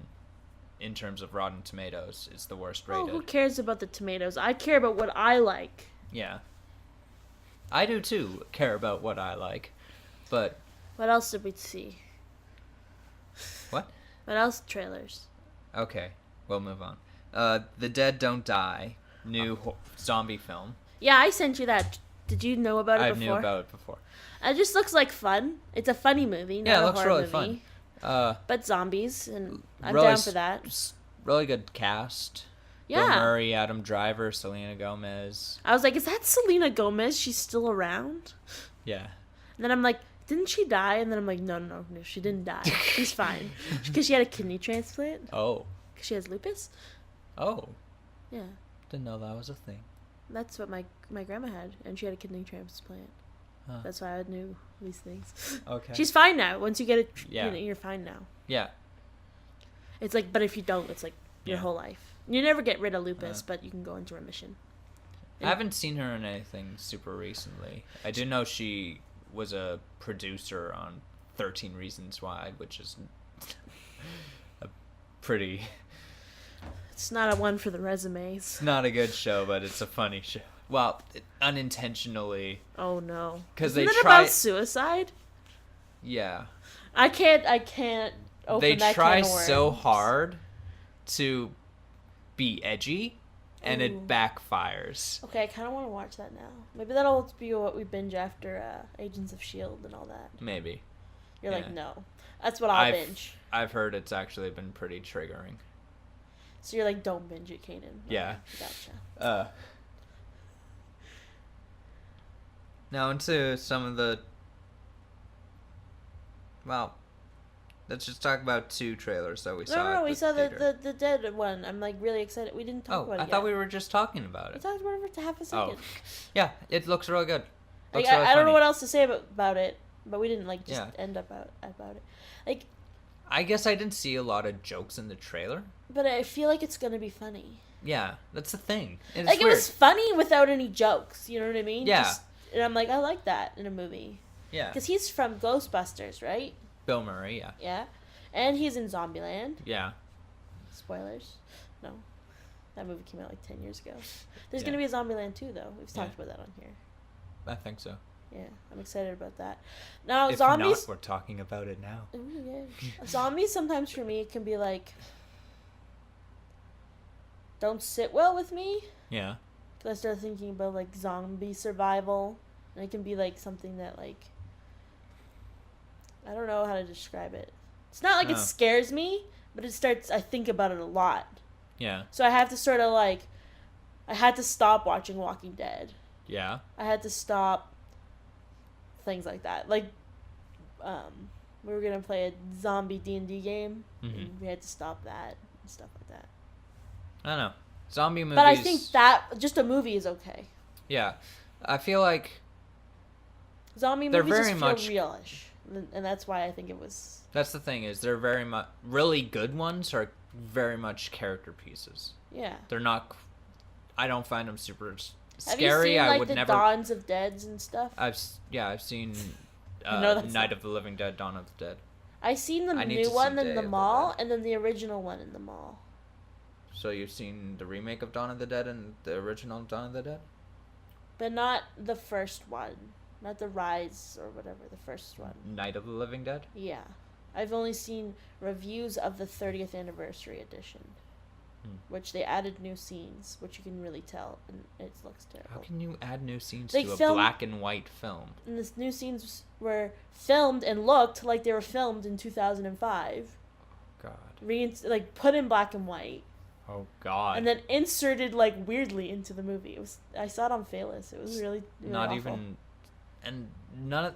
in terms of Rotten Tomatoes. It's the worst rated. Oh, who cares about the tomatoes? I care about what I like. Yeah, I do too. Care about what I like, but what else did we see? What? What else? Trailers. Okay, we'll move on. The Dead Don't Die, new zombie film. Yeah, I sent you that. Did you know about it before? I knew about it before. It just looks like fun. It's a funny movie, not yeah, it a looks horror really movie. Fun. But zombies, and I'm really down for that. Really good cast. Yeah. Bill Murray, Adam Driver, Selena Gomez. I was like, is that Selena Gomez? She's still around? Yeah. And then I'm like, didn't she die? And then I'm like, no, she didn't die. She's fine. Because she had a kidney transplant. Oh. Because she has lupus. Oh. Yeah. Didn't know that was a thing. That's what my grandma had, and she had a kidney transplant. Huh. That's why I knew these things. Okay. She's fine now. Once you get it, you're fine now. Yeah. It's like, but if you don't, it's like your whole life. You never get rid of lupus, but you can go into remission. I haven't seen her in anything super recently. I do know she was a producer on 13 Reasons Why, which is a pretty... It's not a one for the resumes. It's not a good show, but it's a funny show. Well, unintentionally. Oh no! Because Isn't it about suicide? Yeah. I can't. Open they that try can of worms. so hard to be edgy, and it backfires. Okay, I kind of want to watch that now. Maybe that'll be what we binge after Agents of S.H.I.E.L.D. and all that. Maybe. You're like, no. That's what I'll binge. I've heard it's actually been pretty triggering. So you're like, don't binge it, Kanan. Yeah. Gotcha. Now into some of the... Well, let's just talk about 2 trailers that we saw. No, we saw the Dead one. I'm like really excited. We didn't talk about it yet. I thought we were just talking about it. We talked about it for half a second. Oh. Yeah, it looks really good. Like, I don't know what else to say about it, but we didn't end up about it. Like, I guess I didn't see a lot of jokes in the trailer. But I feel like it's gonna be funny. Yeah, that's the thing. It's like weird. It was funny without any jokes. You know what I mean? Yeah. And I'm like, I like that in a movie. Yeah. Because he's from Ghostbusters, right? Bill Murray, yeah. Yeah. And he's in Zombieland. Yeah. Spoilers? No. That movie came out like 10 years ago. There's going to be a Zombieland 2, though. We've talked about that on here. I think so. Yeah, I'm excited about that. Now, if zombies... not, we're talking about it now. Ooh, yeah. Zombies, sometimes for me, can be like... don't sit well with me. Yeah. Because I start thinking about, like, zombie survival. And it can be, like, something that, like... I don't know how to describe it. It's not like it scares me, but I think about it a lot. Yeah. So I have to sort of, like... I had to stop watching Walking Dead. Yeah. I had to stop things like that. Like, we were going to play a zombie D&D game. Mm-hmm. And we had to stop that and stuff like that. I don't know. Zombie movies... But I think that just a movie is okay. Yeah. I feel like... Zombie movies just feel realish. And that's why I think it was... That's the thing, is they're very much... Really good ones are very much character pieces. Yeah. They're not... I don't find them super scary. Have you seen, like, I would the never... Dawns of Deads and stuff? I've seen Night of the Living Dead, Dawn of the Dead. I seen the new one in the mall, and then the original one in the mall. So you've seen the remake of Dawn of the Dead and the original Dawn of the Dead? But not the first one. Not the Rise or whatever, the first one. Night of the Living Dead? Yeah. I've only seen reviews of the 30th anniversary edition. Which they added new scenes, which you can really tell, and it looks terrible. How can you add new scenes to a black and white film? And the new scenes were filmed and looked like they were filmed in 2005. God. Put in black and white. Oh, God. And then inserted, weirdly into the movie. I saw it on Phaelus. It was really Not awful. even... and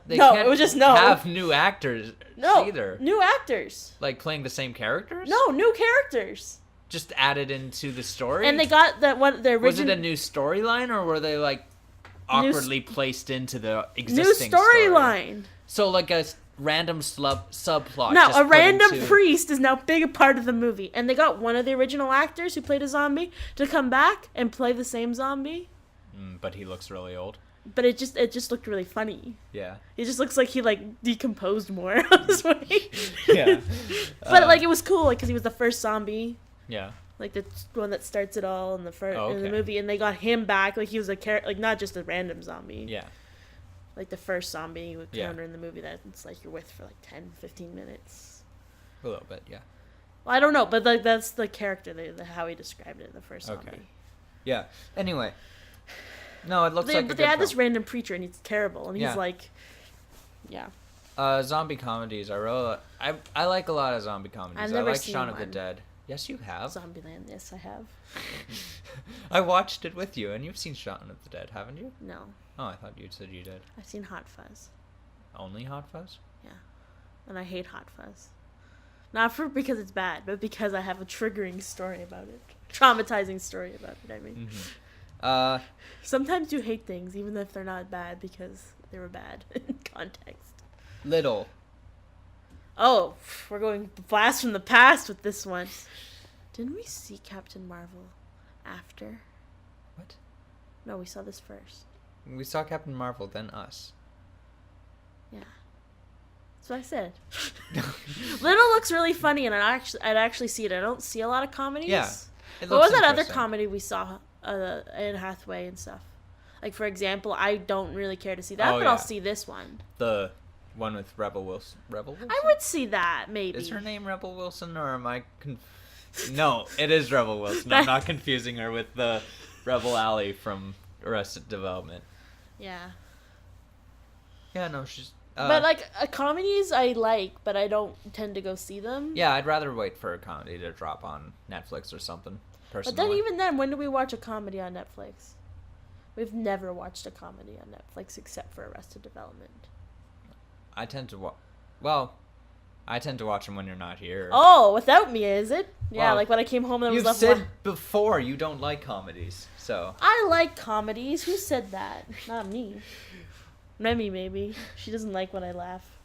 they No, can't it was just no. have new actors No, either. new actors. Like playing the same characters? No, new characters. Just added into the story? And they got the original. Was it a new storyline, or were they like awkwardly placed into the existing new storyline? So like a random subplot. No, just a put random into... priest is now big a part of the movie, and they got one of the original actors who played a zombie to come back and play the same zombie. But he looks really old. But it just looked really funny. Yeah. It just looks like he like decomposed more on his way. Yeah. But like it was cool, like because he was the first zombie. Yeah. Like the one that starts it all in the first in the okay. movie, and they got him back. Like he was a character, like not just a random zombie. Yeah. Like the first zombie you would Yeah. encounter in the movie that it's like you're with for like 10, 15 minutes. A little bit, yeah. Well, I don't know, but like that's the character, how he described it in the first zombie. Okay. Yeah. Anyway. No, it looks like a But good they had this film. random preacher, and he's terrible, and he's Yeah. like, yeah. Zombie comedies. I like a lot of zombie comedies. I've never I like seen Shaun of the one. Dead. Yes, you have. Zombieland, yes, I have. I watched it with you, and you've seen Shaun of the Dead, haven't you? No, Oh, I thought you said you did. I've seen Hot Fuzz, Only Hot Fuzz? and I hate Hot Fuzz. Not because it's bad, but because I have a triggering story about it. Traumatizing story about it, I mean. Mm-hmm. Sometimes you hate things, even if they're not bad, because they were bad in context. Little. Oh, we're going blast from the past with this one. Didn't we see Captain Marvel after? What? No, we saw this first. We saw Captain Marvel, then us. Yeah. That's what I said. Little looks really funny, and I'd actually see it. I don't see a lot of comedies. Yeah. It What was looks that other interesting. comedy we saw in Hathaway and stuff? Like, for example, I don't really care to see that, Oh, but yeah. I'll see this one. The one with Rebel Wilson. Rebel Wilson? I would see that, maybe. Is her name Rebel Wilson, or am I No, it is Rebel Wilson. I'm not confusing her with the Rebel Alley from Arrested Development. Yeah. Yeah, no, she's... but, like, comedies I like, but I don't tend to go see them. Yeah, I'd rather wait for a comedy to drop on Netflix or something, personally. But then, even then, when do we watch a comedy on Netflix? We've never watched a comedy on Netflix except for Arrested Development. I tend to watch them when you're not here. Oh, without me, is it? Yeah, Well, like when I came home and there was You've left said one. before you don't like comedies, so... I like comedies. Who said that? Not me. Remy, maybe. She doesn't like when I laugh.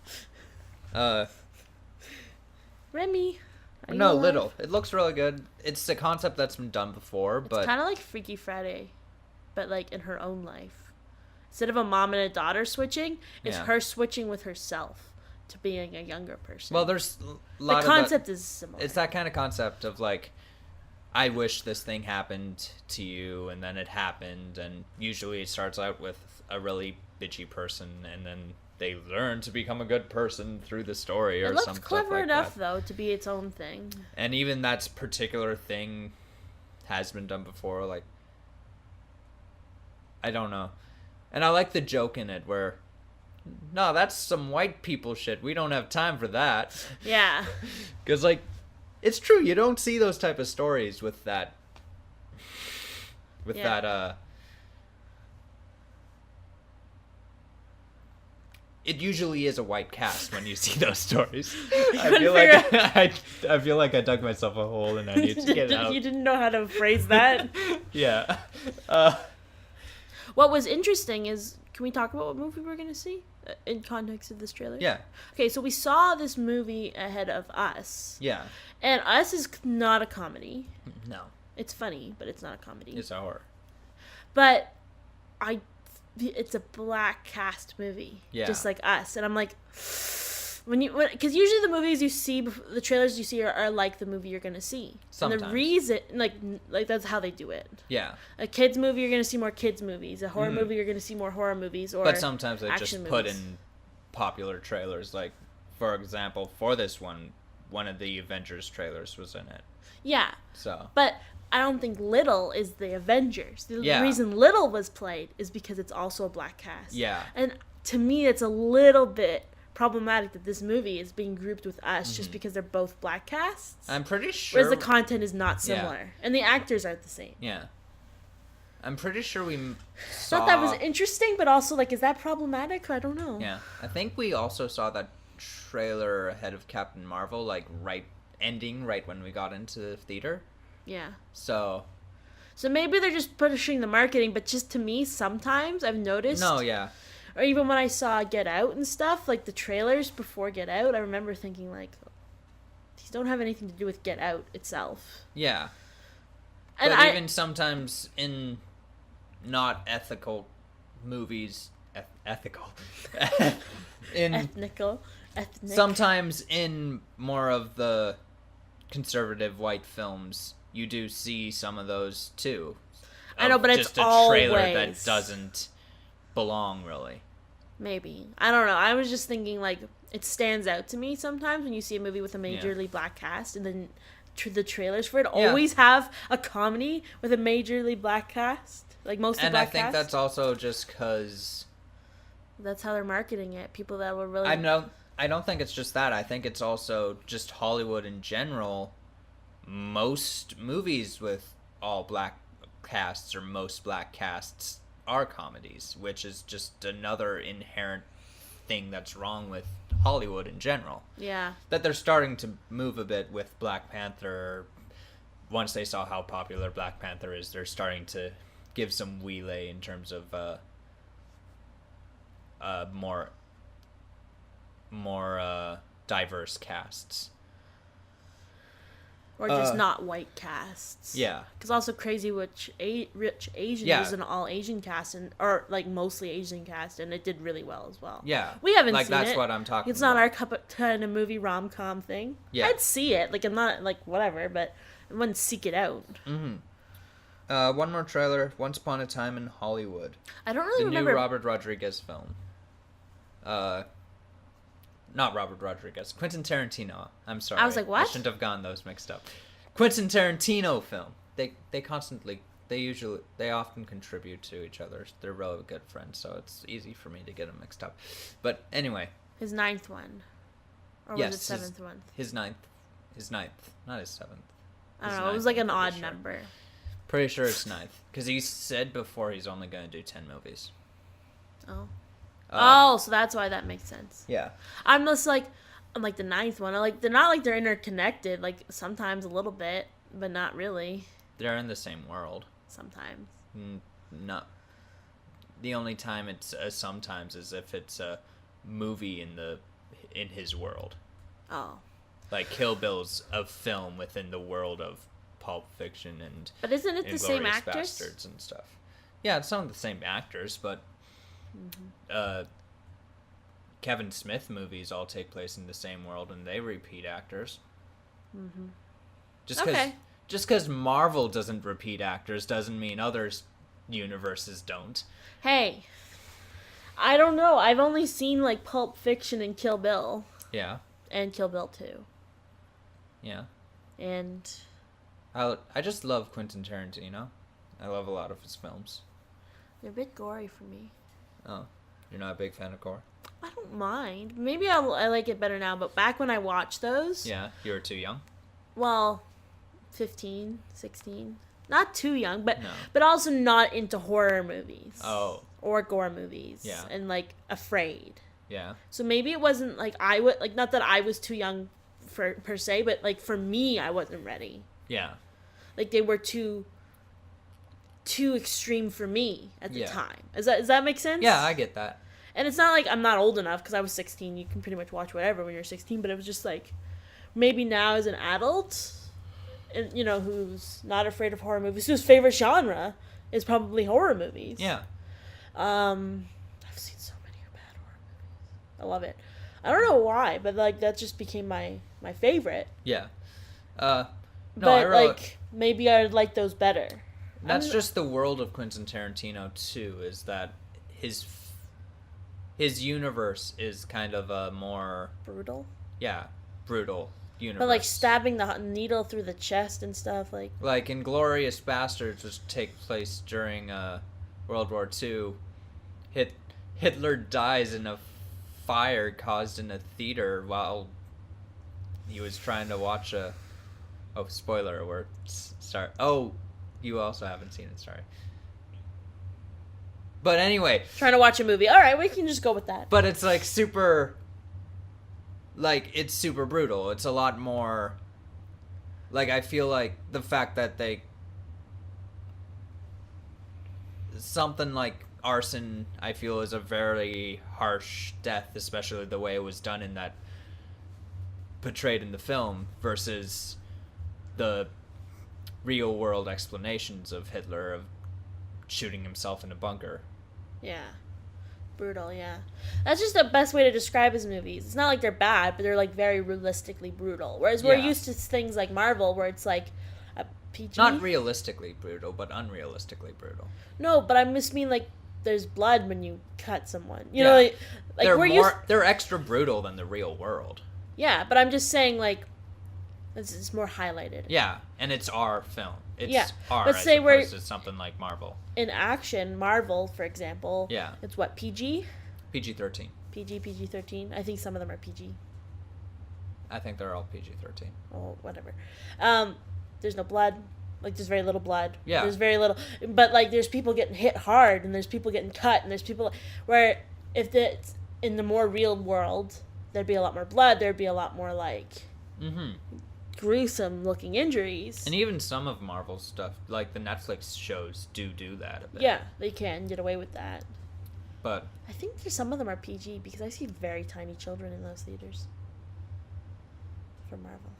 Remy. are you No, alive? Little. It looks really good. It's a concept that's been done before, It's but... kind of like Freaky Friday, but like in her own life. Instead of a mom and a daughter switching, it's Yeah. her switching with herself to being a younger person. Well, there's a the lot of concept is similar. It's that kind of concept of like, I wish this thing happened to you, and then it happened, and usually it starts out with a really bitchy person, and then they learn to become a good person through the story, or It looks something clever like enough that. though to be its own thing. And even that particular thing has been done before. Like, I don't know, and I like the joke in it where, no, that's some white people shit. We don't have time for that. Yeah. Because, like, it's true. You don't see those type of stories with that. Yeah. It usually is a white cast when you see those stories. I feel like I dug myself a hole and I need to get out. You didn't know how to phrase that. Yeah. What was interesting is, can we talk about what movie we're going to see in context of this trailer? Yeah. Okay, so we saw this movie ahead of Us. Yeah. And Us is not a comedy. No. It's funny, but it's not a comedy. It's a horror. But it's a black cast movie. Yeah. Just like Us. And I'm like, because usually the movies you see, the trailers you see are like the movie you're going to see. Sometimes. And the reason, like that's how they do it. Yeah. A kids movie, you're going to see more kids movies. A horror movie, you're going to see more horror movies. Or But sometimes they just action put movies. in popular trailers. Like, for example, for this one of the Avengers trailers was in it. Yeah. So. But I don't think Little is the Avengers. The Yeah. reason Little was played is because it's also a black cast. Yeah. And to me, it's a little bit problematic that this movie is being grouped with Us just because they're both black casts. I'm pretty sure. Whereas the content is not similar. And the actors aren't the same. Yeah. I'm pretty sure we Thought that was saw. interesting, but also like, is that problematic? I don't know. Yeah, I think we also saw that trailer ahead of Captain Marvel, like ending right when we got into the theater. Yeah. So So maybe they're just pushing the marketing, but just to me, sometimes I've noticed. no, yeah, Or even when I saw Get Out and stuff, like the trailers before Get Out, I remember thinking like, these don't have anything to do with Get Out itself. yeah. And But even sometimes in not ethical movies, ethical, in ethnic. sometimes in more of the conservative white films, you do see some of those too. I know, but it's just a trailer that always- doesn't belong really. Maybe. I don't know. I was just thinking like it stands out to me sometimes when you see a movie with a majorly black cast and then the trailers for it always have a comedy with a majorly black cast, like mostly And I black think cast. that's also just because That's how they're marketing it. People that were really I don't think it's just that. I think it's also just Hollywood in general. Most movies with all black casts or most black casts are comedies, which is just another inherent thing that's wrong with Hollywood in general. Yeah. That they're starting to move a bit with Black Panther. Once they saw how popular Black Panther is, they're starting to give some leeway in terms of more diverse casts. Or just not white casts. Yeah. Because also Crazy Rich Asian Yeah. was an all Asian cast or like mostly Asian cast, and it did really well as well. Yeah. We haven't like seen that's it. what I'm talking It's not about. our cup of kind of movie rom-com thing. Yeah. I'd see it. Like I'm not like whatever, but I wouldn't seek it out. One more trailer, Once Upon a Time in Hollywood. I don't really The remember. new Robert Rodriguez film. Not Robert Rodriguez. Quentin Tarantino. I'm sorry. I was like, what? I shouldn't have gotten those mixed up. Quentin Tarantino film. They often contribute to each other. They're really good friends, so it's easy for me to get them mixed up. But anyway, His ninth one. Or yes, was it seventh one? his ninth, not his seventh. I don't His know. It was ninth, like an I'm odd pretty sure. number. Pretty sure it's ninth, because he said before he's only going to do 10 movies. Oh. Uh, Oh, so that's why that makes sense. Yeah. I'm like the ninth one. They're not like they're interconnected. Like sometimes a little bit, but not really. They're in the same world. Sometimes. Not. The only time it's sometimes is if it's a movie in his world. Oh. Like Kill Bill's a film within the world of Pulp Fiction and But isn't it the same Inglourious actors? Bastards and stuff. Yeah, it's some of the same actors, but Kevin Smith movies all take place in the same world and they repeat actors. Just because Marvel doesn't repeat actors doesn't mean other universes don't. Hey. I don't know. I've only seen like Pulp Fiction and Kill Bill. Yeah, And Kill Bill 2. yeah. And I just love Quentin Tarantino. I love a lot of his films. they're a bit gory for me. Oh, you're not a big fan of gore? I don't mind. Maybe I like it better now, but back when I watched those, Yeah, you were too young. well, 15, 16. Not too young, but No. but also not into horror movies. Oh. Or gore movies. Yeah. And like afraid. Yeah. So maybe it wasn't like I would like not that I was too young for per se, but like for me I wasn't ready. Yeah. Like they were too extreme for me at the Yeah. time. Does that make sense? Yeah, I get that. And it's not like I'm not old enough because I was 16. You can pretty much watch whatever when you're 16. But it was just like maybe now as an adult, and who's not afraid of horror movies, whose favorite genre is probably horror movies. Yeah. I've seen so many bad horror movies. I love it. I don't know why, but like that just became my favorite. Yeah. No, But like maybe I'd like those better. That's just the world of Quentin Tarantino too. Is that his universe is kind of a more Brutal. brutal universe. But like stabbing the needle through the chest and stuff like. Like Inglourious Bastards, which take place during World War II. Hitler dies in a fire caused in a theater while he was trying to watch a. Oh, spoiler alert! Start. Oh, you also haven't seen it. Sorry. But anyway, Trying to watch a movie. All right, we can just go with that. but it's like super, like it's super brutal. It's a lot more. Like I feel like the fact that they something like arson, I feel is a very harsh death, especially the way it was done in that portrayed in the film versus the real world explanations of Hitler of shooting himself in a bunker. Yeah. Brutal, yeah. That's just the best way to describe his movies. It's not like they're bad, but they're like very realistically brutal. Whereas we're Yeah. used to things like Marvel where it's like a PG. Not realistically brutal, but unrealistically brutal. No, but I just mean like there's blood when you cut someone. You Yeah. know, like They're we're more used. they're extra brutal than the real world. Yeah, but I'm just saying like it's more highlighted. Yeah, and it's our film. It's Yeah. our Let's as say we're- opposed to something like Marvel. In action, Marvel, for example. Yeah. It's what, PG? PG-13. PG-13. I think some of them are PG. I think they're all PG-13. Oh, whatever. There's no blood. Like, there's very little blood. Yeah. There's very little. But, like, there's people getting hit hard, and there's people getting cut, and there's people. Where, if it's in the more real world, there'd be a lot more blood. There'd be a lot more, like, Mm-hmm. gruesome looking injuries. And even some of Marvel's stuff, like the Netflix shows, do that a bit. Yeah, they can get away with that. But I think there's some of them are PG because I see very tiny children in those theaters. For Marvel.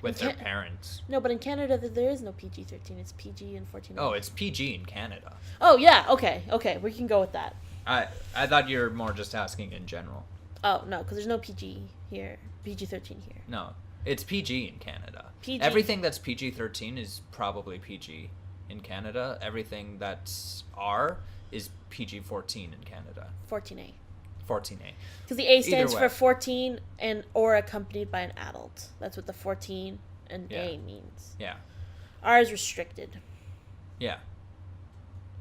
with In their Ca- parents. No, but in Canada there is no PG-13. It's PG and 14. Oh, it's PG in Canada. Oh yeah. Okay. We can go with that. I thought you were more just asking in general. Oh no, because there's no PG here. PG-13 here. No, it's PG in Canada. PG. Everything that's PG-13 is probably PG in Canada. Everything that's R is PG-14 in Canada. 14A. 14A. Because the A stands way. for 14 and or accompanied by an adult. That's what the 14 and Yeah. A means. Yeah. R is restricted. Yeah.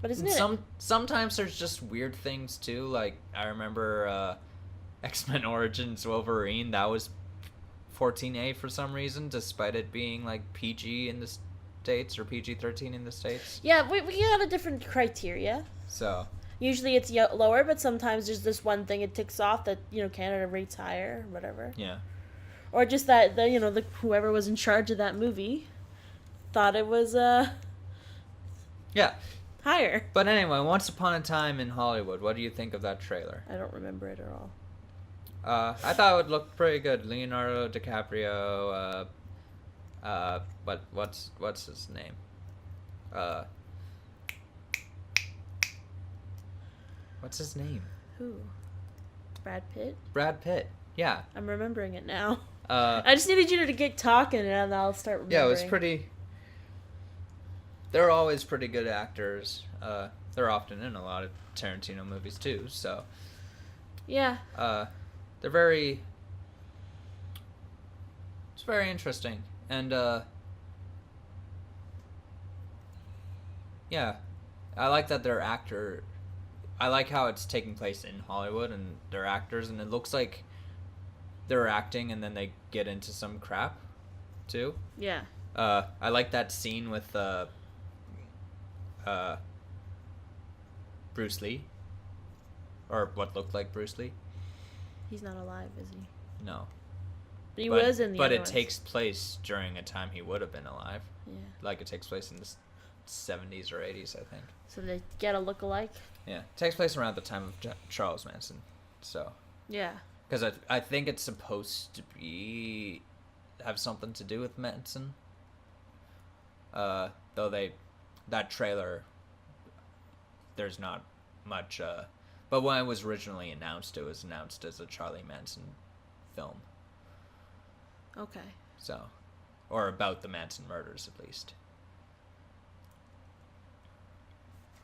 But isn't And it? sometimes there's just weird things too. Like I remember X-Men Origins Wolverine, that was 14A for some reason, despite it being like PG in the States or PG-13 in the States. Yeah, we got a different criteria. So Usually it's lower, but sometimes there's this one thing it ticks off that, Canada rates higher, or whatever. yeah. Or just that, whoever was in charge of that movie thought it was Yeah. higher. But anyway, Once Upon a Time in Hollywood, what do you think of that trailer? I don't remember it at all. I thought it would look pretty good. Leonardo DiCaprio, what's his name? What's his name? Who? Brad Pitt? Brad Pitt. Yeah. I'm remembering it now. Uh, I just needed you to get talking and I'll start remembering. yeah, it was pretty. They're always pretty good actors. They're often in a lot of Tarantino movies too. So. Yeah. They're very. It's very interesting, and yeah, I like that they're actor. I like how it's taking place in Hollywood and they're actors, and it looks like they're acting, and then they get into some crap, too. Yeah. I like that scene with Bruce Lee, or what looked like Bruce Lee. He's not alive, is he? No. But he was in the But other it ones. takes place during a time he would have been alive. Yeah. Like it takes place in the 70s or 80s, I think. So they get a look-alike? Yeah, it takes place around the time of Charles Manson. So, Yeah. because I think it's supposed to be have something to do with Manson. Though that trailer, there's not much. But when it was originally announced, it was announced as a Charlie Manson film. Okay. So, or about the Manson murders, at least.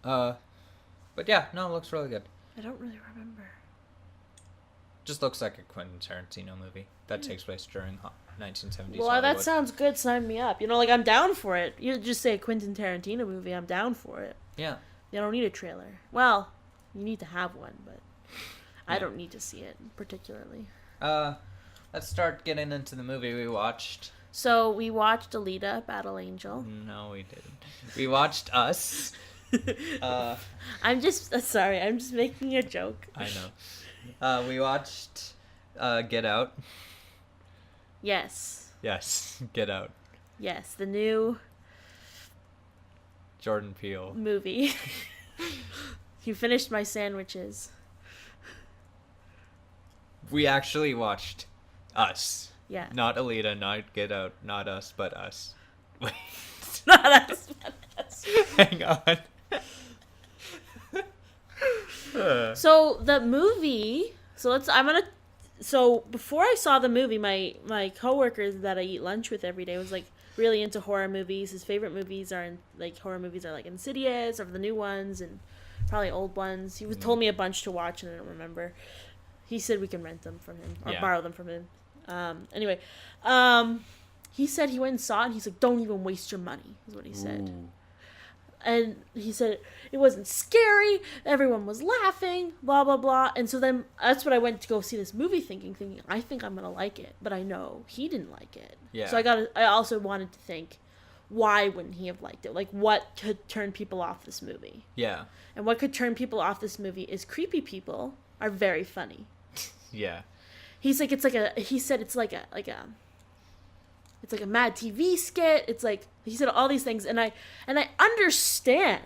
But yeah, no, it looks really good. I don't really remember. Just looks like a Quentin Tarantino movie that takes place during 1970s Well, Hollywood. that sounds good. Sign me up. Like, I'm down for it. You just say Quentin Tarantino movie, I'm down for it. Yeah. You don't need a trailer. Well, you need to have one, but I Yeah. don't need to see it particularly. Let's start getting into the movie we watched. So we watched Alita: Battle Angel. No, we didn't. We watched Us. I'm just sorry. I'm just making a joke. I know. We watched Get Out. Yes. Yes, Get Out. Yes, the new Jordan Peele. movie. You finished my sandwiches. We actually watched Us. Yeah. Not Alita, not Get Out, not Us, but Us. Wait. Not us. Not us. Hang on. So the movie. So before I saw the movie, my coworker that I eat lunch with every day was like really into horror movies. His favorite movies are horror movies are like Insidious or the new ones and probably old ones. He told me a bunch to watch and I don't remember. He said we can rent them from him or borrow them from him. Anyway, he said he went and saw it and he's like, don't even waste your money, is what he said. Ooh. And he said it wasn't scary, everyone was laughing, blah, blah, blah. And so then that's what I went to go see this movie thinking, I think I'm going to like it. But I know he didn't like it. Yeah. So I also wanted to think, why wouldn't he have liked it? Like, what could turn people off this movie? Yeah. And what could turn people off this movie is creepy people are very funny. Yeah. He's like, he said it's like a Mad TV skit. It's like, he said all these things, and I understand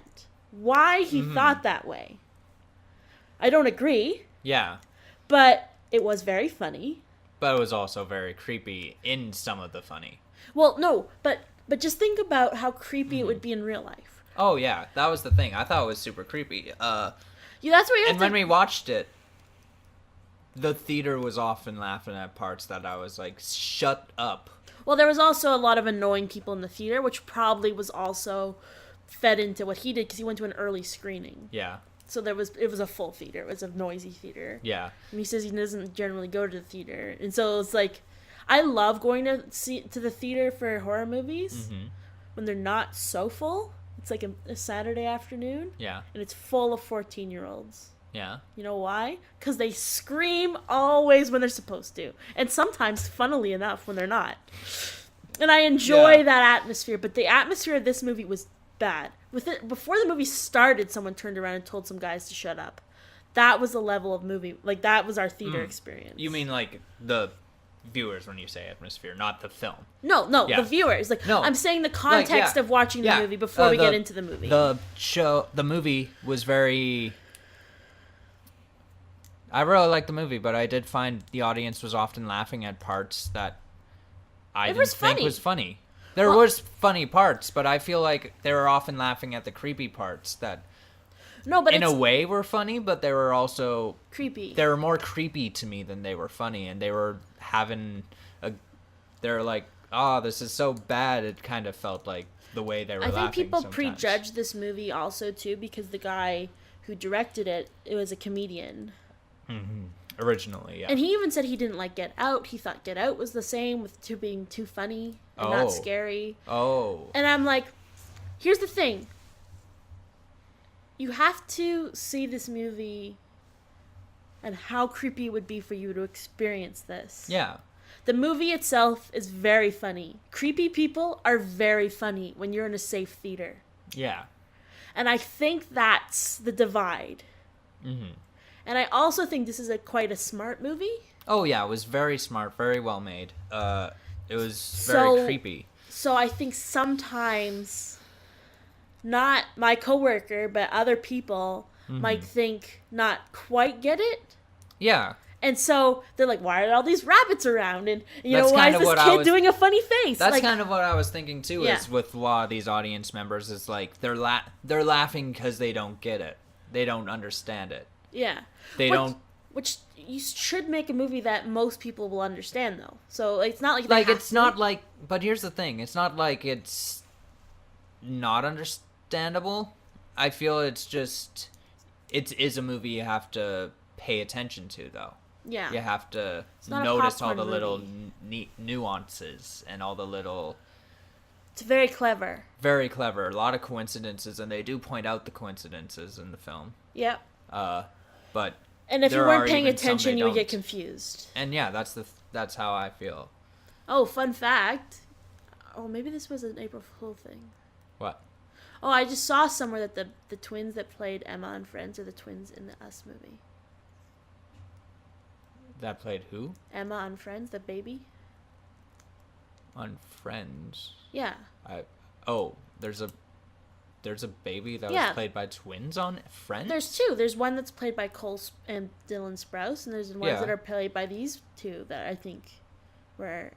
why he thought that way. I don't agree. Yeah. But it was very funny. But it was also very creepy in some of the funny. Well, no, but just think about how creepy it would be in real life. Oh, yeah. That was the thing. I thought it was super creepy. Yeah, that's what you have And when we watched it, the theater was often laughing at parts that I was like, shut up. Well, there was also a lot of annoying people in the theater, which probably was also fed into what he did because he went to an early screening. Yeah. So it was a full theater. It was a noisy theater. Yeah. And he says he doesn't generally go to the theater. And so it's like, I love going to the theater for horror movies when they're not so full. It's like a Saturday afternoon. Yeah. And it's full of 14-year-olds. Yeah. You know why? Because they scream always when they're supposed to. And sometimes, funnily enough, when they're not. And I enjoy that atmosphere. But the atmosphere of this movie was bad. Before the movie started, someone turned around and told some guys to shut up. That was the level of movie. Like, that was our theater experience. You mean like the viewers when you say atmosphere, not the film? No, Yeah. the viewers. Like, No. I'm saying the context of watching the movie before we get into the movie. The movie was very... I really liked the movie, but I did find the audience was often laughing at parts that I didn't think was funny. There was funny parts, but I feel like they were often laughing at the creepy parts that in a way were funny, but they were also creepy. They were more creepy to me than they were funny, and they were they're like, oh, this is so bad. It kind of felt like the way they were laughing. I think people sometimes. prejudge this movie also too because the guy who directed it was a comedian. Originally, yeah. And he even said he didn't like Get Out. He thought Get Out was the same with being too funny and not scary. Oh. And I'm like, here's the thing. You have to see this movie and how creepy it would be for you to experience this. Yeah. The movie itself is very funny. Creepy people are very funny when you're in a safe theater. Yeah. And I think that's the divide. And I also think this is quite a smart movie. Oh, yeah. It was very smart, very well made. It was very creepy. So I think sometimes, not my coworker, but other people might think not quite get it. Yeah. And so they're like, why are all these rabbits around? And, That's why is kinda this what kid doing a funny face? That's kind of what I was thinking, too, Yeah. is with a lot of these audience members. It's like, they're laughing because they don't get it. They don't understand it. Yeah. Which you should make a movie that most people will understand, though. So it's not like it's not like. But here's the thing: it's not like it's not understandable. I feel it's just it is a movie you have to pay attention to, though. Yeah. You have to not a notice all popcorn the little movie. nuances and all the little. It's very clever. Very clever. A lot of coincidences, and they do point out the coincidences in the film. Yep. But and if you there weren't are paying even some attention, they you would get don't. confused. And yeah, that's how I feel. Oh, fun fact. Oh, maybe this was an April Fool thing. What? Oh, I just saw somewhere that the twins that played Emma on Friends are the twins in the Us movie. That played who? Emma on Friends, the baby. On Friends. Yeah. There's a baby that Yeah. was played by twins on Friends? There's two. There's one that's played by Cole and Dylan Sprouse, and there's ones Yeah. that are played by these two that I think were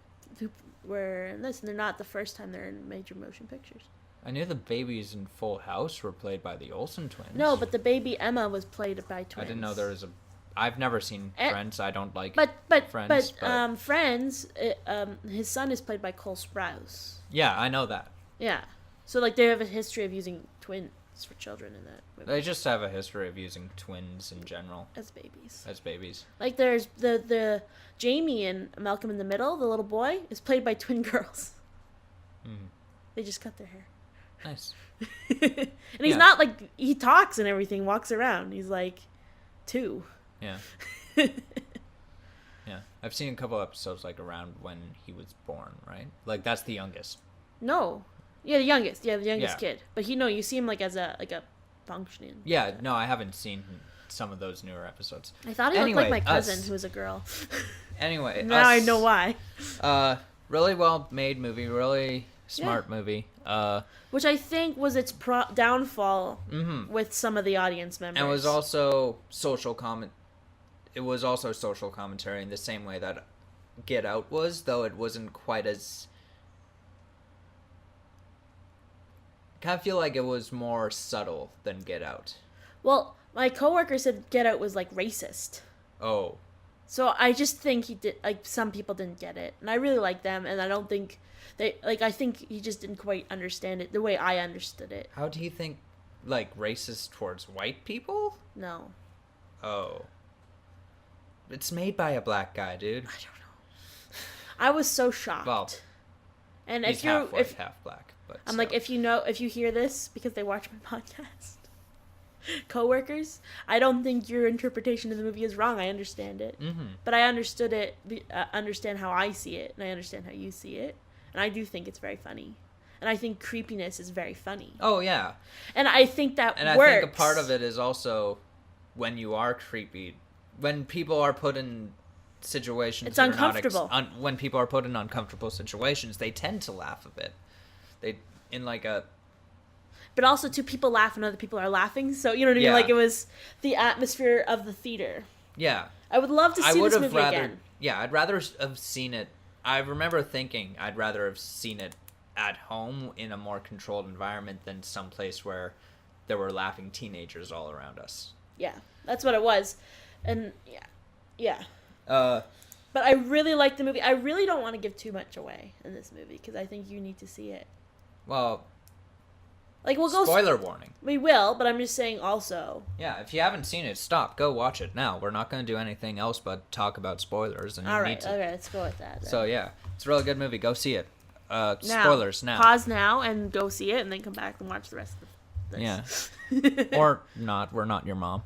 in this, and they're not the first time they're in major motion pictures. I knew the babies in Full House were played by the Olsen twins. No, but the baby Emma was played by twins. I didn't know there was a... I've never seen Friends. I don't like But Friends. Friends, his son is played by Cole Sprouse. Yeah, I know that. Yeah. So, like, they have a history of using twins for children in that movie. They just have a history of using twins in general. As babies. As babies. Like, there's the Jamie in Malcolm in the Middle, the little boy, is played by twin girls. Mm. They just cut their hair. Nice. And he's not, like, he talks and everything, walks around. He's, like, 2. Yeah. Yeah. I've seen a couple episodes, like, around when he was born, right? Like, that's the youngest. No. Yeah, the youngest. Yeah, the youngest Yeah. kid. But you see him, like, as a functioning. Yeah, no, I haven't seen some of those newer episodes. I thought he Anyway, looked like my cousin, Us. who was a girl. Anyway, Now I Us, know why. Really well made movie, really smart movie. Which I think was its downfall Mhm. with some of the audience members. And was also social comment. It was also social commentary in the same way that Get Out was, though it wasn't quite as. I kind of feel like it was more subtle than Get Out. Well, my coworker said Get Out was, like, racist. Oh. So I just think he did, like, some people didn't get it. And I really like them, and I don't think I think he just didn't quite understand it the way I understood it. How do you think, like, racist towards white people? No. Oh. It's made by a black guy, dude. I don't know. I was so shocked. Well, and he's half white, half black. But I'm still. like, if you hear this because they watch my podcast, coworkers, I don't think your interpretation of the movie is wrong. I understand it, but I understood it. Understand how I see it, and I understand how you see it, and I do think it's very funny, and I think creepiness is very funny. Oh yeah, and I think that and works. I think a part of it is also when you are creepy, when people are put in situations. It's uncomfortable. When people are put in uncomfortable situations, they tend to laugh a bit. They in like a. But also, two people laugh and other people are laughing. So, you know what I mean? Yeah. Like, it was the atmosphere of the theater. Yeah. I would love to see this movie again. Yeah, I'd rather have seen it. I remember thinking I'd rather have seen it at home in a more controlled environment than someplace where there were laughing teenagers all around us. Yeah, that's what it was. And, yeah. Uh, But I really like the movie. I really don't want to give too much away in this movie because I think you need to see it. well, Like, we'll go. spoiler warning. We will, but I'm just saying also. Yeah, if you haven't seen it, stop. Go watch it now. We're not going to do anything else but talk about spoilers. And All you right, need to. okay, let's go with that. Then. So, yeah, it's a really good movie. Go see it. Now, Spoilers now. Pause now and go see it, and then come back and watch the rest of this. Yeah. Or not. We're not your mom.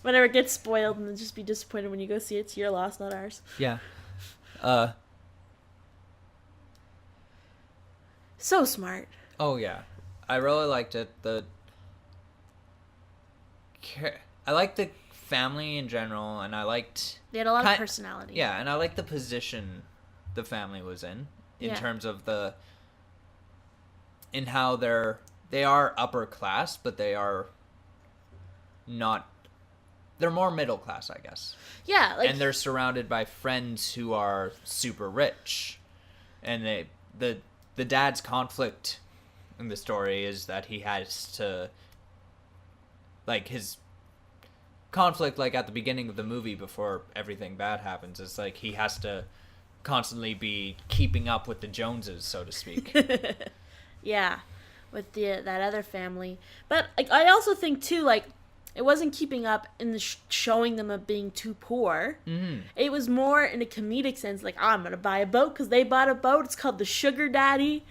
Whenever it gets spoiled, and then just be disappointed when you go see it. It's your loss, not ours. Yeah. So smart. Oh yeah, I really liked it. I liked the family in general, and I liked. They had a lot of personality. Yeah, and I liked the position the family was in terms of in how they are upper class, but they are not. They're more middle class, I guess. Yeah, like, and they're surrounded by friends who are super rich, and the dad's conflict in the story is that he has to, like, his conflict, like, at the beginning of the movie before everything bad happens, is like he has to constantly be keeping up with the Joneses, so to speak. yeah, with that other family. But, like, I also think too, like, it wasn't keeping up in the showing them of being too poor. Mm-hmm. It was more in a comedic sense, like, I'm going to buy a boat because they bought a boat. It's called the Sugar Daddy.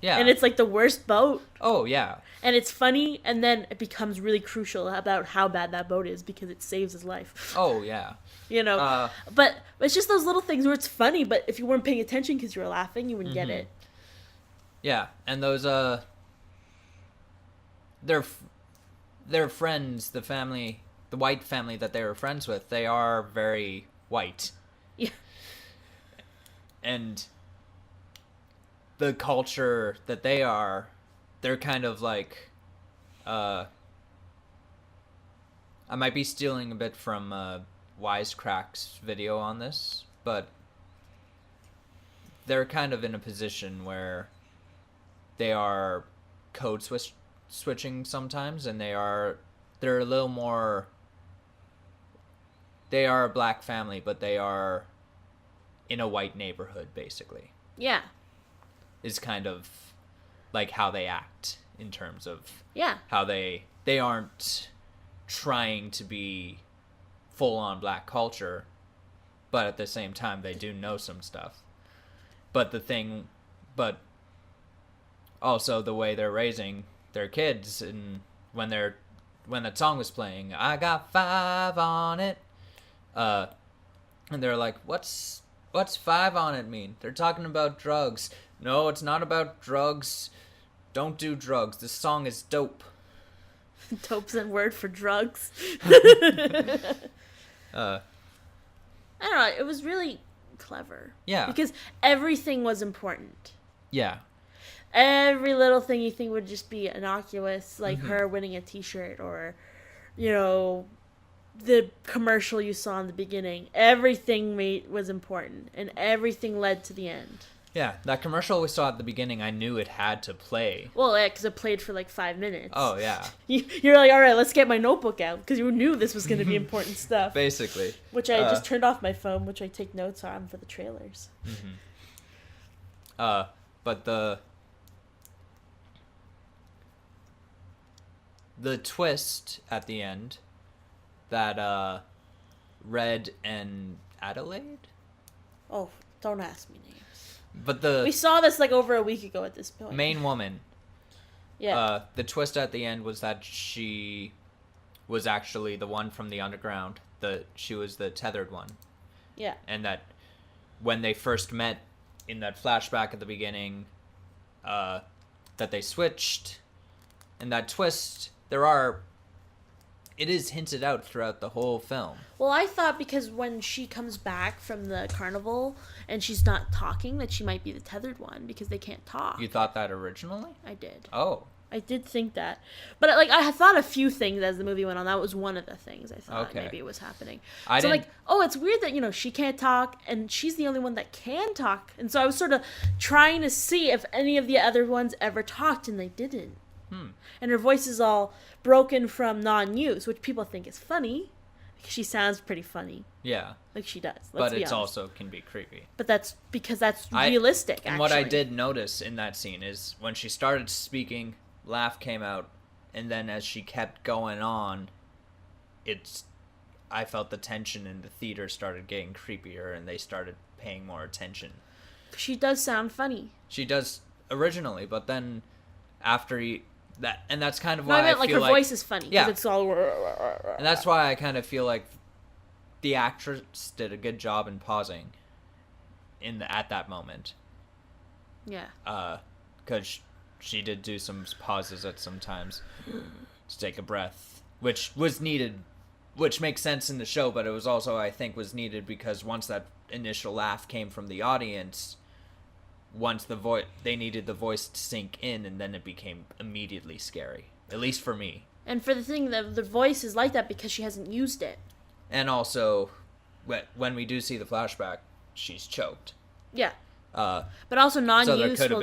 Yeah. And it's, like, the worst boat. Oh, yeah. And it's funny, and then it becomes really crucial about how bad that boat is because it saves his life. Oh, yeah. You know? But it's just those little things where it's funny, but if you weren't paying attention because you were laughing, you wouldn't get it. Yeah, and those their their friends, the family, the white family that they were friends with, they are very white, Yeah. and the culture that they are, they're kind of like, uh, I might be stealing a bit from Wisecrack's video on this, but they're kind of in a position where they are switching sometimes, and they're a little more. They are a black family, but they are in a white neighborhood, basically. Yeah. Is kind of like how they act in terms of Yeah. how they aren't trying to be full on black culture, but at the same time they do know some stuff. But also the way they're raising their kids, and when that song was playing, I got 5 on it, and they're like, what's 5 on it mean? They're talking about drugs. No, it's not about drugs. Don't do drugs. This song is dope. Dope's a word for drugs. uh I don't know. It was really clever. Yeah. Because everything was important. Yeah. Every little thing you think would just be innocuous, like her winning a T-shirt, or, the commercial you saw in the beginning. Everything was important, and everything led to the end. Yeah, that commercial we saw at the beginning, I knew it had to play. Well, yeah, because it played for like 5 minutes. Oh, yeah. You're like, all right, let's get my notebook out, because you knew this was going to be important stuff. Basically. Which I just turned off my phone, which I take notes on for the trailers. But the twist at the end that Red and Adelaide? Oh, don't ask me names. But We saw this like over a week ago at this point. main woman, Yeah. the twist at the end was that she was actually the one from the underground. She was the tethered one. Yeah. And that when they first met in that flashback at the beginning, that they switched, and that twist, it is hinted out throughout the whole film. Well, I thought because when she comes back from the carnival and she's not talking, that she might be the tethered one because they can't talk. You thought that originally? I did. Oh. I did think that. But I had thought a few things as the movie went on. That was one of the things I thought maybe was happening. So like, oh, it's weird that, she can't talk and she's the only one that can talk. And so I was sort of trying to see if any of the other ones ever talked, and they didn't. And her voice is all broken from non-use, which people think is funny because she sounds pretty funny. Yeah. Like she does. But it's also can be creepy. But that's because that's realistic, and actually. what I did notice in that scene is when she started speaking, laugh came out, and then as she kept going on, I felt the tension in the theater started getting creepier, and they started paying more attention. She does sound funny. She does originally, but then after that's kind of No, why I meant like feel her voice is funny. Yeah. It's all. And that's why I kind of feel like the actress did a good job in pausing at that moment. Yeah. Because she did do some pauses at some times to take a breath, which was needed, which makes sense in the show, but it was also, I think, was needed because once that initial laugh came from the audience, they needed the voice to sink in, and then it became immediately scary, at least for me. And for the thing, the voice is like that because she hasn't used it. And also, when we do see the flashback, she's choked. Yeah. But also non-use so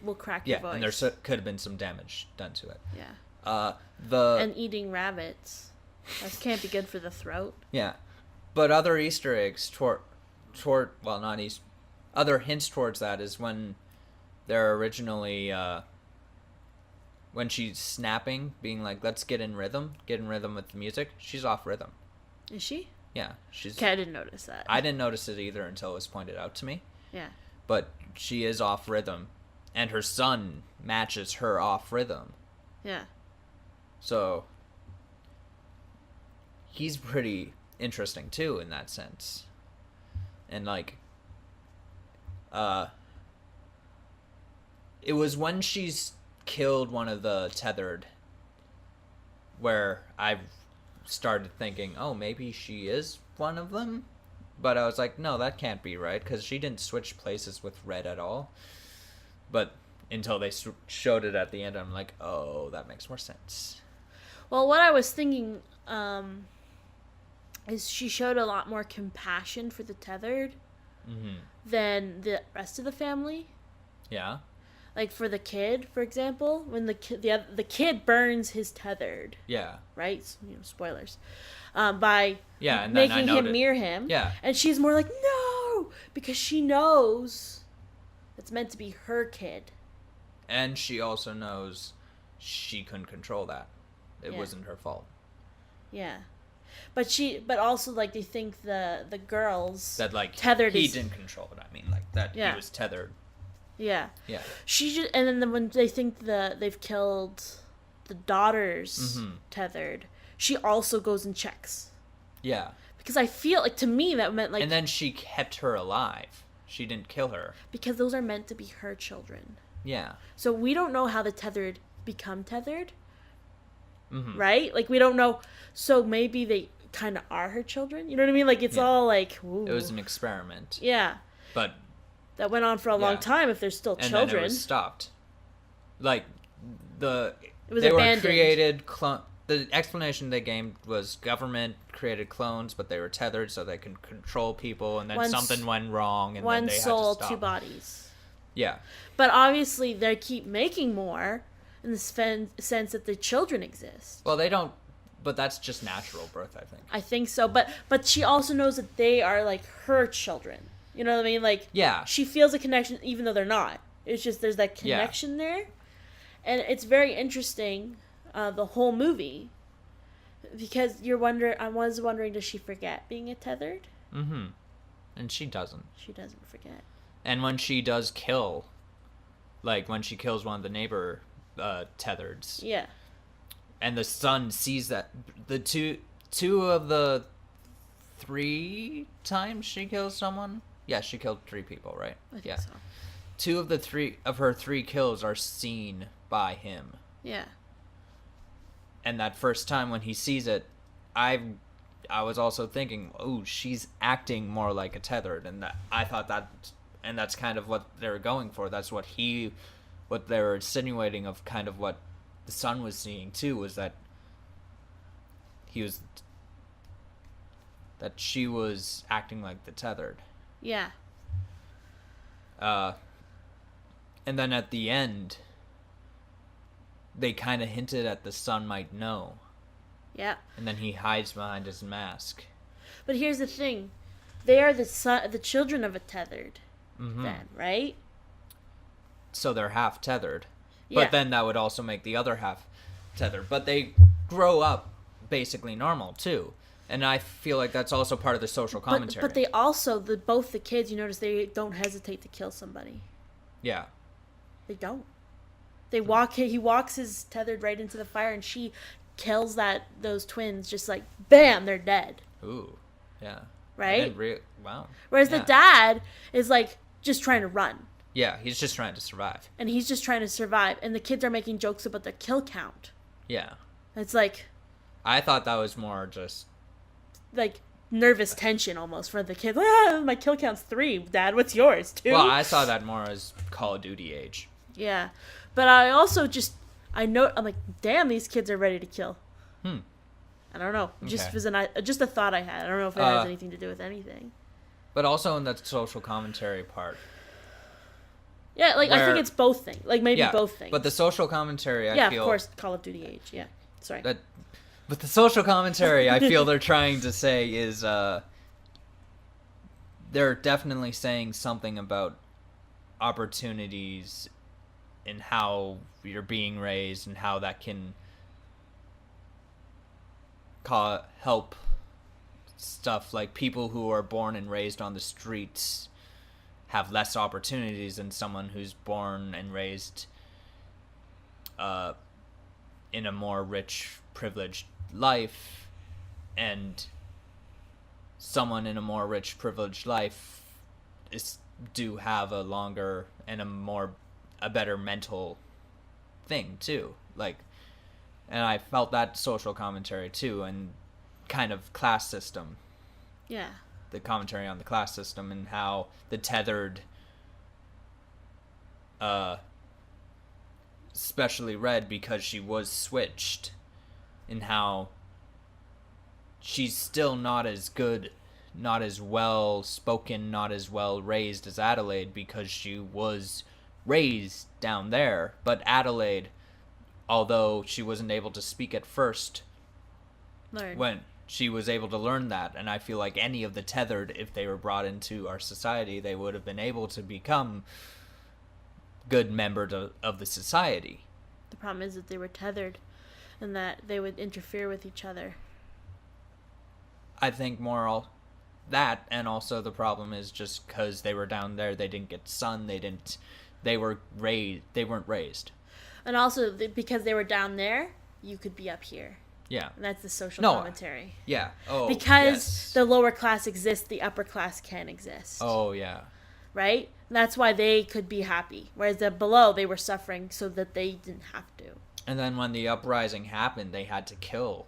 will crack your voice. Yeah, and there could have been some damage done to it. Yeah. And eating rabbits. That can't be good for the throat. Yeah. But other Easter eggs other hints towards that is when they're originally, when she's snapping, being like, let's get in rhythm with the music, she's off rhythm. Is she? Yeah. Okay, I didn't notice that. I didn't notice it either until it was pointed out to me. Yeah. But she is off rhythm, and her son matches her off rhythm. Yeah. So he's pretty interesting too in that sense. And It was when she's killed one of the tethered where I started thinking, oh, maybe she is one of them. But I was like, no, that can't be right, because she didn't switch places with Red at all. But until they showed it at the end, I'm like, oh, that makes more sense. Well, what I was thinking is she showed a lot more compassion for the tethered than the rest of the family. Yeah. Like for the kid, for example, when the kid burns his tethered. Yeah. Right? Spoilers. By and making him near him. Yeah. And she's more like, no! Because she knows it's meant to be her kid. And she also knows she couldn't control that. It wasn't her fault. Yeah. But also, like, they think the girls that, like, tethered he didn't control it. I mean, like, that he was tethered. Yeah. Yeah. And then when they think they've killed the daughters tethered, she also goes and checks. Yeah. Because I feel like, to me, that meant, like... And then she kept her alive. She didn't kill her. Because those are meant to be her children. Yeah. So we don't know how the tethered become tethered. Right? Like, we don't know. So maybe they kind of are her children. You know what I mean? Like, it's all like... Ooh. It was an experiment. Yeah. But... that went on for a long time if they're still children. And then it was stopped. Like, it was they abandoned. were created... the explanation they gave was government created clones, but they were tethered so they could control people, and then something went wrong, and then they had to stop. One soul, two bodies. Yeah. But obviously they keep making more in the sense that the children exist. Well, they don't... But that's just natural birth, I think. I think so. But she also knows that they are, like, her children. You know what I mean? Like, yeah. She feels a connection even though they're not. It's just there's that connection there. And it's very interesting, the whole movie. Because I was wondering, does she forget being a tethered? Mm-hmm. And she doesn't. She doesn't forget. And when she does kill, like when she kills one of the neighbor tethereds. Yeah. And the son sees that the two of the 3 times she kills someone. Yeah, she killed 3 people, right? I think so. 2 of her 3 kills are seen by him. Yeah. And that first time when he sees it, I was also thinking, oh, she's acting more like a tethered, and I thought that, and that's kind of what they were going for. That's what they were insinuating of kind of what the son was seeing too, was that she was acting like the tethered. Yeah. And then at the end, they kind of hinted at the son might know. Yeah. And then he hides behind his mask. But here's the thing. They are the children of a tethered, then, right? So they're half tethered. Yeah. But then that would also make the other half tethered. But they grow up basically normal, too. And I feel like that's also part of the social commentary. But they also, both the kids, you notice they don't hesitate to kill somebody. Yeah. They don't. He walks his tethered right into the fire, and she kills those twins just like, bam, they're dead. Ooh, yeah. Right? Wow. Whereas the dad is like, just trying to run. Yeah, he's just trying to survive. And he's just trying to survive, and the kids are making jokes about the kill count. Yeah. It's like... I thought that was more just... like, nervous tension almost for the kid. My kill count's 3. Dad, what's yours? 2? Well, I saw that more as Call of Duty age. Yeah. But I also I'm like, damn, these kids are ready to kill. I don't know. Just just a thought I had. I don't know if it has anything to do with anything. But also in that social commentary part. Yeah, like, I think it's both things. Like, maybe both things. But the social commentary, I feel... of course, Call of Duty age. Yeah. Sorry. But the social commentary, I feel they're trying to say is... they're definitely saying something about opportunities in how you're being raised and how that can help stuff like people who are born and raised on the streets have less opportunities than someone who's born and raised in a more rich, privileged life, and someone in a more rich, privileged life do have a longer and a more a better mental thing too. Like, and I felt that social commentary too, and kind of class system. Yeah. The commentary on the class system and how the tethered, especially Red, because she was switched, and how she's still not as good, not as well spoken, not as well raised as Adelaide, because she was raised down there. But Adelaide, although she wasn't able to speak at first, when she was able to learn that, and I feel like any of the tethered, if they were brought into our society, they would have been able to become good members of the society. The problem is that they were tethered, and that they would interfere with each other. I think more that, and also the problem is just because they were down there, they didn't get sun, they weren't raised. And also, because they were down there, you could be up here. Yeah. And that's the social commentary. Yeah. Oh, because the lower class exists, the upper class can exist. Oh, yeah. Right? And that's why they could be happy. Whereas the below, they were suffering so that they didn't have to. And then when the uprising happened, they had to kill.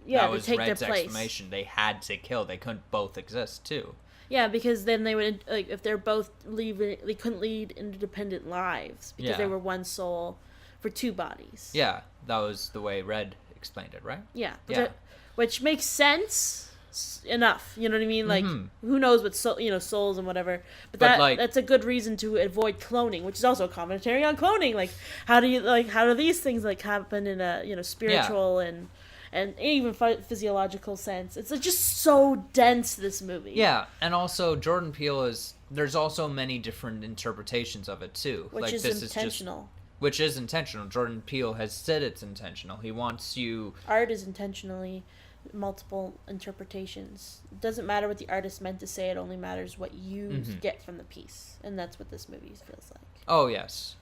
Yeah, that to was take Red's their place. exclamation. They had to kill. They couldn't both exist, too. Yeah, because then they would, like, if they're both leaving, they couldn't lead independent lives because they were one soul for two bodies. Yeah, that was the way Red explained it, right? Yeah. Which makes sense enough. You know what I mean? Like, who knows what souls and whatever. But that's a good reason to avoid cloning, which is also a commentary on cloning. Like, how do these things like happen in a spiritual and even physiological sense? It's just so dense, this movie. Yeah, and also Jordan Peele there's also many different interpretations of it too. Which is intentional. Which is intentional. Jordan Peele has said it's intentional. He wants you... Art is intentionally multiple interpretations. It doesn't matter what the artist meant to say. It only matters what you get from the piece. And that's what this movie feels like. Oh, yes.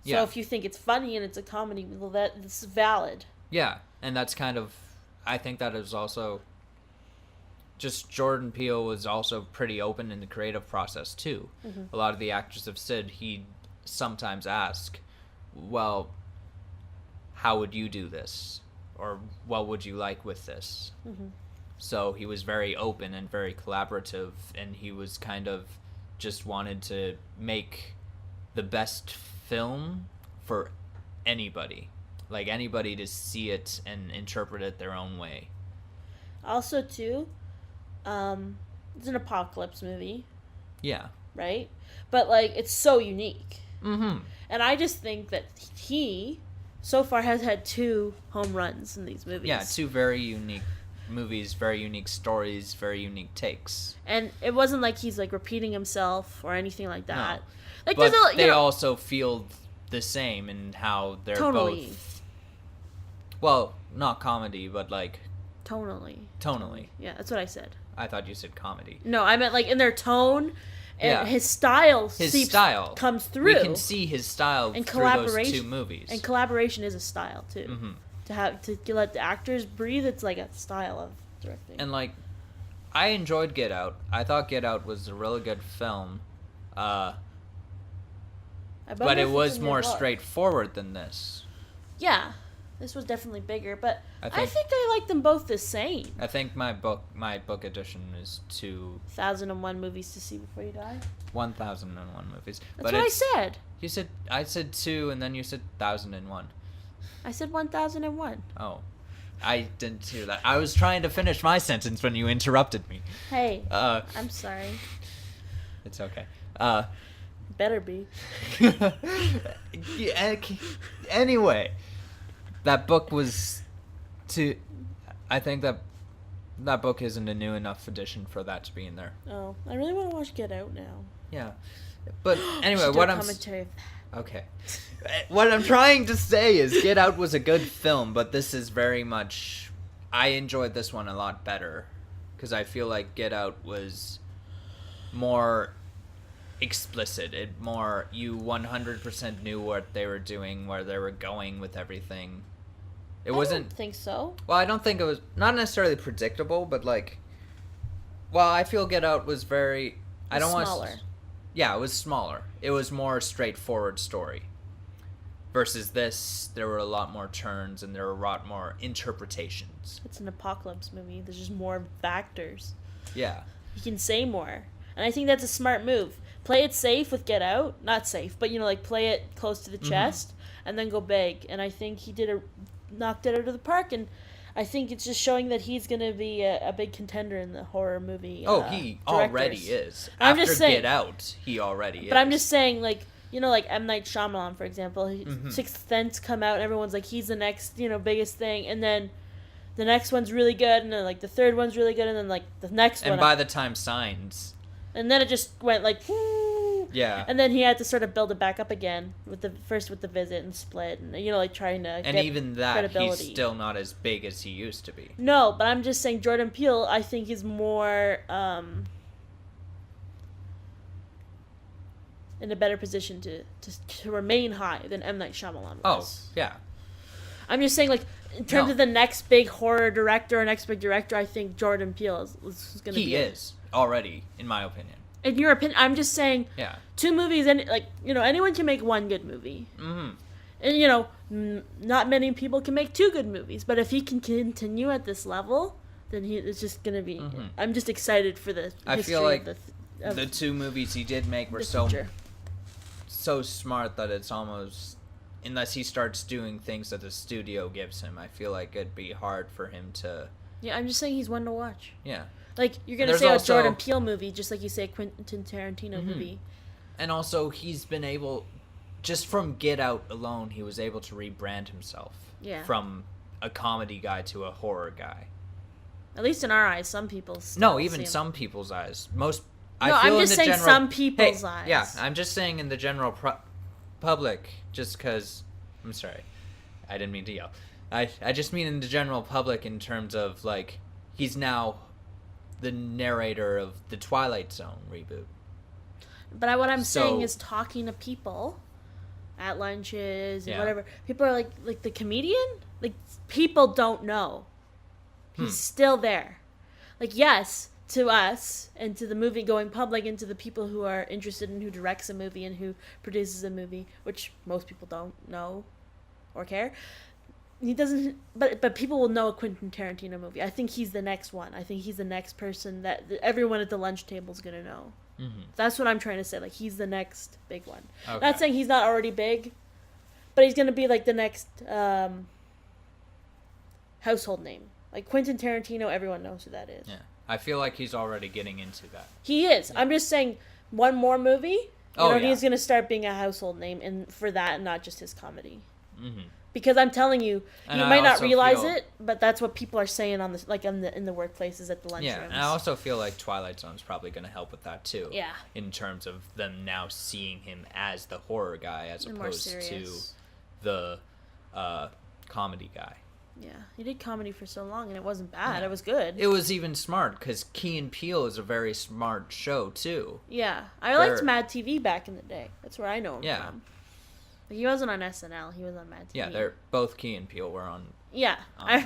So if you think it's funny and it's a comedy, well, that's valid. Yeah, and that's kind of... I think that is also... Just Jordan Peele was also pretty open in the creative process, too. Mm-hmm. A lot of the actors have said he... sometimes ask, well, how would you do this? Or what would you like with this? Mm-hmm. So he was very open and very collaborative, and he was kind of just wanted to make the best film for anybody. Like, anybody to see it and interpret it their own way. Also, too, it's an apocalypse movie. Yeah. Right? But, like, it's so unique. Mm-hmm. And I just think that he, so far, has had 2 home runs in these movies. Yeah, 2 very unique movies, very unique stories, very unique takes. And it wasn't like he's, like, repeating himself or anything like that. No. Like, but they also feel the same in how they're tonally. Both... Well, not comedy, but, like... Tonally. Yeah, that's what I said. I thought you said comedy. No, I meant, like, in their tone... And his style comes through. We can see his style and through those 2 movies. And collaboration is a style, too. Mm-hmm. To let the actors breathe, it's like a style of directing. And, like, I enjoyed Get Out. I thought Get Out was a really good film. But it was more straightforward than this. Yeah. This was definitely bigger, but I think I like them both the same. I think my book edition is 1001 movies to see before you die. 1001 movies. That's what I said. I said 2, and then you said 1001. I said 1001. Oh, I didn't hear that. I was trying to finish my sentence when you interrupted me. Hey, I'm sorry. It's okay. Better be. Anyway. That book was I think that book isn't a new enough edition for that to be in there. Oh, I really want to watch Get Out now. Yeah. But anyway, Okay. What I'm trying to say is Get Out was a good film, but this is very much... I enjoyed this one a lot better because I feel like Get Out was more explicit. You 100% knew what they were doing, where they were going with everything. I don't think so. Well, I don't think it was not necessarily predictable, but like, well, I feel Get Out was very. I don't want. Smaller. Yeah, it was smaller. It was more straightforward story. Versus this, there were a lot more turns and there were a lot more interpretations. It's an apocalypse movie. There's just more factors. Yeah. You can say more. And I think that's a smart move. Play it safe with Get Out. Not safe, but, like, play it close to the chest and then go big. And I think he knocked it out of the park. And I think it's just showing that he's going to be a big contender in the horror movie. He directors. already is. I'm After just saying, Get Out, he already is. But I'm just saying, like, like M. Night Shyamalan, for example. Sixth Sense come out, and everyone's like, he's the next, biggest thing. And then the next one's really good, and then, like, the third one's really good, and then, like, the next one. And by the time Signs. And then it just went, like, whoo. Yeah. And then he had to sort of build it back up again, with the Visit and Split, and, like, trying to And get even that, credibility. he's still not as big as he used to be. No, but I'm just saying Jordan Peele, I think, is more, in a better position to remain high than M. Night Shyamalan was. Oh, yeah. I'm just saying, like, in terms of the next big horror director or next big director, I think Jordan Peele is going to be. He is, already, in my opinion. In your opinion, I'm just saying, Yeah. 2 movies, and anyone can make 1 good movie. Mm-hmm. And, not many people can make 2 good movies, but if he can continue at this level, then it's just going to be, I'm just excited for the I history feel like of the 2 movies he did make were so smart that it's almost, unless he starts doing things that the studio gives him, I feel like it'd be hard for him to. Yeah, I'm just saying he's one to watch. Yeah. Like, you're going to say a Jordan Peele movie, just like you say a Quentin Tarantino movie. And also, he's been able, just from Get Out alone, he was able to rebrand himself. Yeah. From a comedy guy to a horror guy. At least in our eyes, some people's. No, even some people's eyes. I'm just saying some people's eyes. Yeah, I'm just saying in the general public, just because. I'm sorry. I didn't mean to yell. I just mean in the general public in terms of, like, he's now the narrator of the Twilight Zone reboot. But what I'm saying is talking to people at lunches and whatever. People are like the comedian? Like, people don't know. He's still there. Like, yes, to us and to the movie going public and to the people who are interested in who directs a movie and who produces a movie, which most people don't know or care. He doesn't, but people will know a Quentin Tarantino movie. I think he's the next one. I think he's the next person that everyone at the lunch table is gonna know. Mm-hmm. That's what I'm trying to say. Like, he's the next big one. Okay. Not saying he's not already big, but he's gonna be like the next household name. Like Quentin Tarantino, everyone knows who that is. Yeah, I feel like he's already getting into that. He is. Yeah. I'm just saying, one more movie, he's gonna start being a household name, and for that, and not just his comedy. Mm-hmm. Because I'm telling you, you might not realize it, but that's what people are saying on the in the workplaces at the lunchrooms. Yeah, and I also feel like Twilight Zone's probably going to help with that too. Yeah. In terms of them now seeing him as the horror guy as opposed to the comedy guy. Yeah, he did comedy for so long, and it wasn't bad. Yeah. It was good. It was even smart because Key and Peele is a very smart show too. Yeah, I liked Mad TV back in the day. That's where I know him from. He wasn't on SNL. He was on Mad TV. Yeah, they're both Key and Peele were on. Yeah, I'm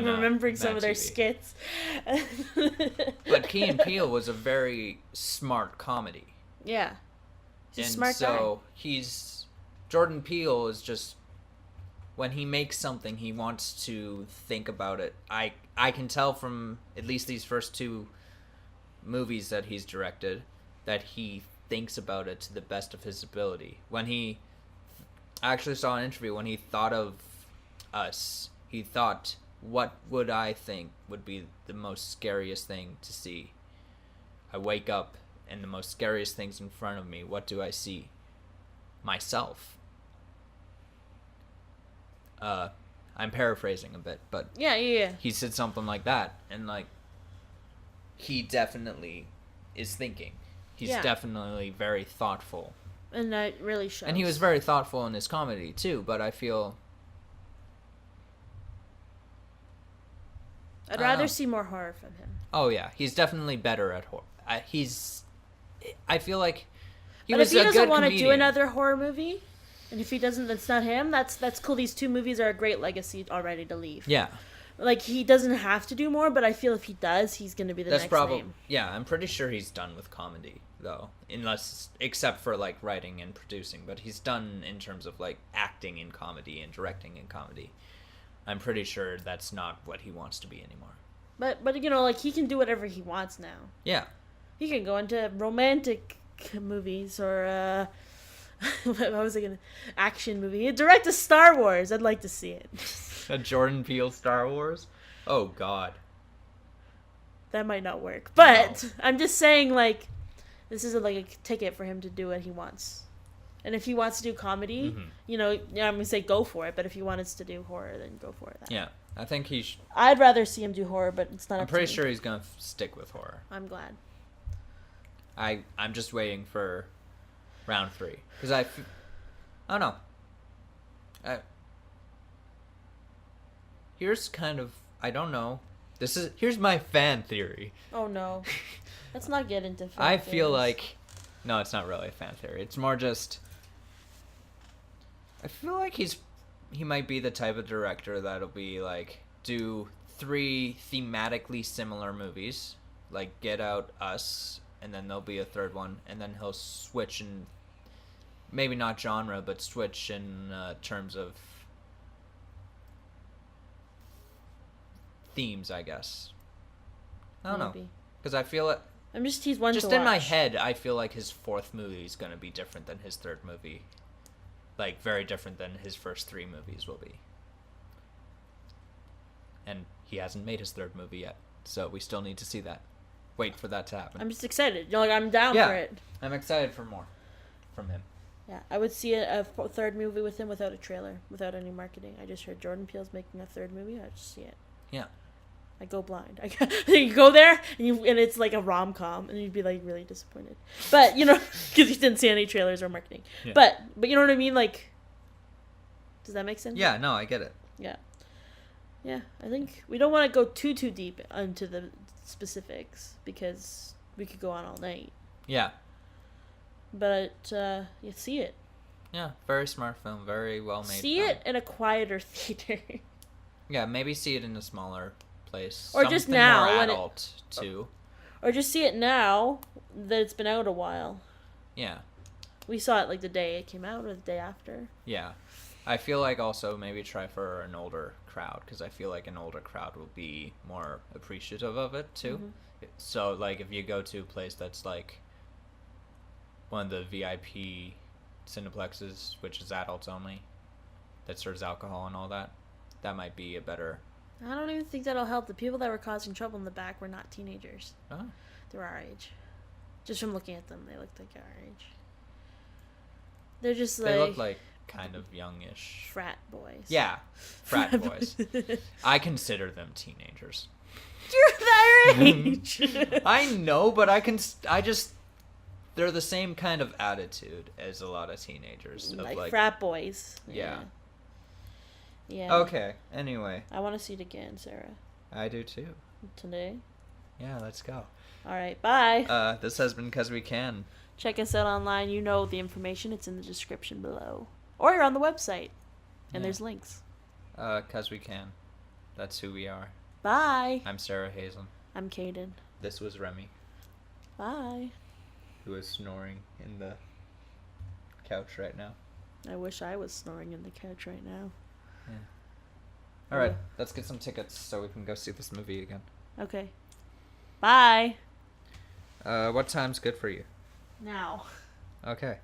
remembering some of their skits. But Key and Peele was a very smart comedy. Yeah, he's a smart guy. So Jordan Peele is just, when he makes something, he wants to think about it. I can tell from at least these first 2 movies that he's directed that he thinks about it to the best of his ability. I actually saw an interview when he thought of Us. He thought, what would I think would be the most scariest thing to see? I wake up and the most scariest thing's in front of me. What do I see? Myself. I'm paraphrasing a bit, but yeah. He said something like that, and like he definitely is thinking. He's definitely very thoughtful. And that really shows. And he was very thoughtful in his comedy, too, but I feel... I'd rather see more horror from him. Oh, yeah. He's definitely better at horror. I feel like he was a good comedian. But if he doesn't want to do another horror movie, and if he doesn't, that's not him, that's cool. These 2 movies are a great legacy already to leave. Yeah. Like, he doesn't have to do more, but I feel if he does, he's going to be the next name. Yeah, I'm pretty sure he's done with comedy though, unless except for like writing and producing. But he's done in terms of like acting in comedy and directing in comedy. I'm pretty sure that's not what he wants to be anymore. But you know, like, he can do whatever he wants now. Yeah. He can go into romantic movies or what was it gonna action movie. He'd direct a Star Wars. I'd like to see it. A Jordan Peele Star Wars? Oh God. That might not work. But No. I'm just saying, like, this is like a ticket for him to do what he wants. And if he wants to do comedy, you know, yeah, I'm gonna say go for it. But if he wants to do horror, then go for it. Yeah, I think I'd rather see him do horror, but it's not. I'm up to pretty me. sure he's gonna stick with horror. I'm glad. I'm just waiting for round 3 because I don't know. Here's kind of I don't know. Here's my fan theory. Oh no, let's not get into. I feel like no, it's not really a fan theory. It's more just I feel like he might be the type of director that'll be like do 3 thematically similar movies, like Get Out, Us, and then there'll be a third one, and then he'll switch in maybe not genre, but switch in terms of themes, I guess. I don't know, because I feel it. He's one Just to in my watch. head, I feel like his 4th movie is gonna be different than his 3rd movie. Like, very different than his first 3 movies will be. And he hasn't made his 3rd movie yet, so we still need to see that. Wait for that to happen. I'm just excited. You know, like, I'm down for it. I'm excited for more from him. Yeah, I would see a 3rd movie with him without a trailer, without any marketing. I just heard Jordan Peele's making a 3rd movie. I just see it. Yeah. I go blind. You go there and it's like a rom-com, and you'd be like really disappointed. But you know, because you didn't see any trailers or marketing. Yeah. But you know what I mean? Like, does that make sense? Yeah, no, I get it. Yeah. Yeah, I think we don't want to go too deep into the specifics because we could go on all night. Yeah. But you see it. Yeah, very smart film, very well made. See it in a quieter theater. Yeah, maybe see it in a smaller place. Or just Something now, more when adult too. Or just see it now that it's been out a while. Yeah. We saw it like the day it came out or the day after. Yeah. I feel like also maybe try for an older crowd, because I feel like an older crowd will be more appreciative of it too. Mm-hmm. So like if you go to a place that's like one of the VIP cineplexes, which is adults only, that serves alcohol and all that, that might be a better. I don't even think that'll help. The people that were causing trouble in the back were not teenagers. Oh. They're our age. Just from looking at them, they looked like our age. They're just like... They look like kind of youngish. Frat boys. Yeah, frat boys. I consider them teenagers. You're their age! I know, but they're the same kind of attitude as a lot of teenagers. like frat boys. Yeah. Yeah. Okay, anyway. I want to see it again, Sarah. I do too. Today. Yeah, let's go. Alright, bye. This has been 'Cause We Can. Check us out online. You know the information. It's in the description below. Or you're on the website. And there's links. 'Cause We Can. That's who we are. Bye. I'm Sarah Hazen. I'm Kaden. This was Remy, Bye. who is snoring in the couch right now. I wish I was snoring in the couch right now. Yeah. Alright, let's get some tickets so we can go see this movie again. Okay. Bye. What time's good for you? Now. Okay.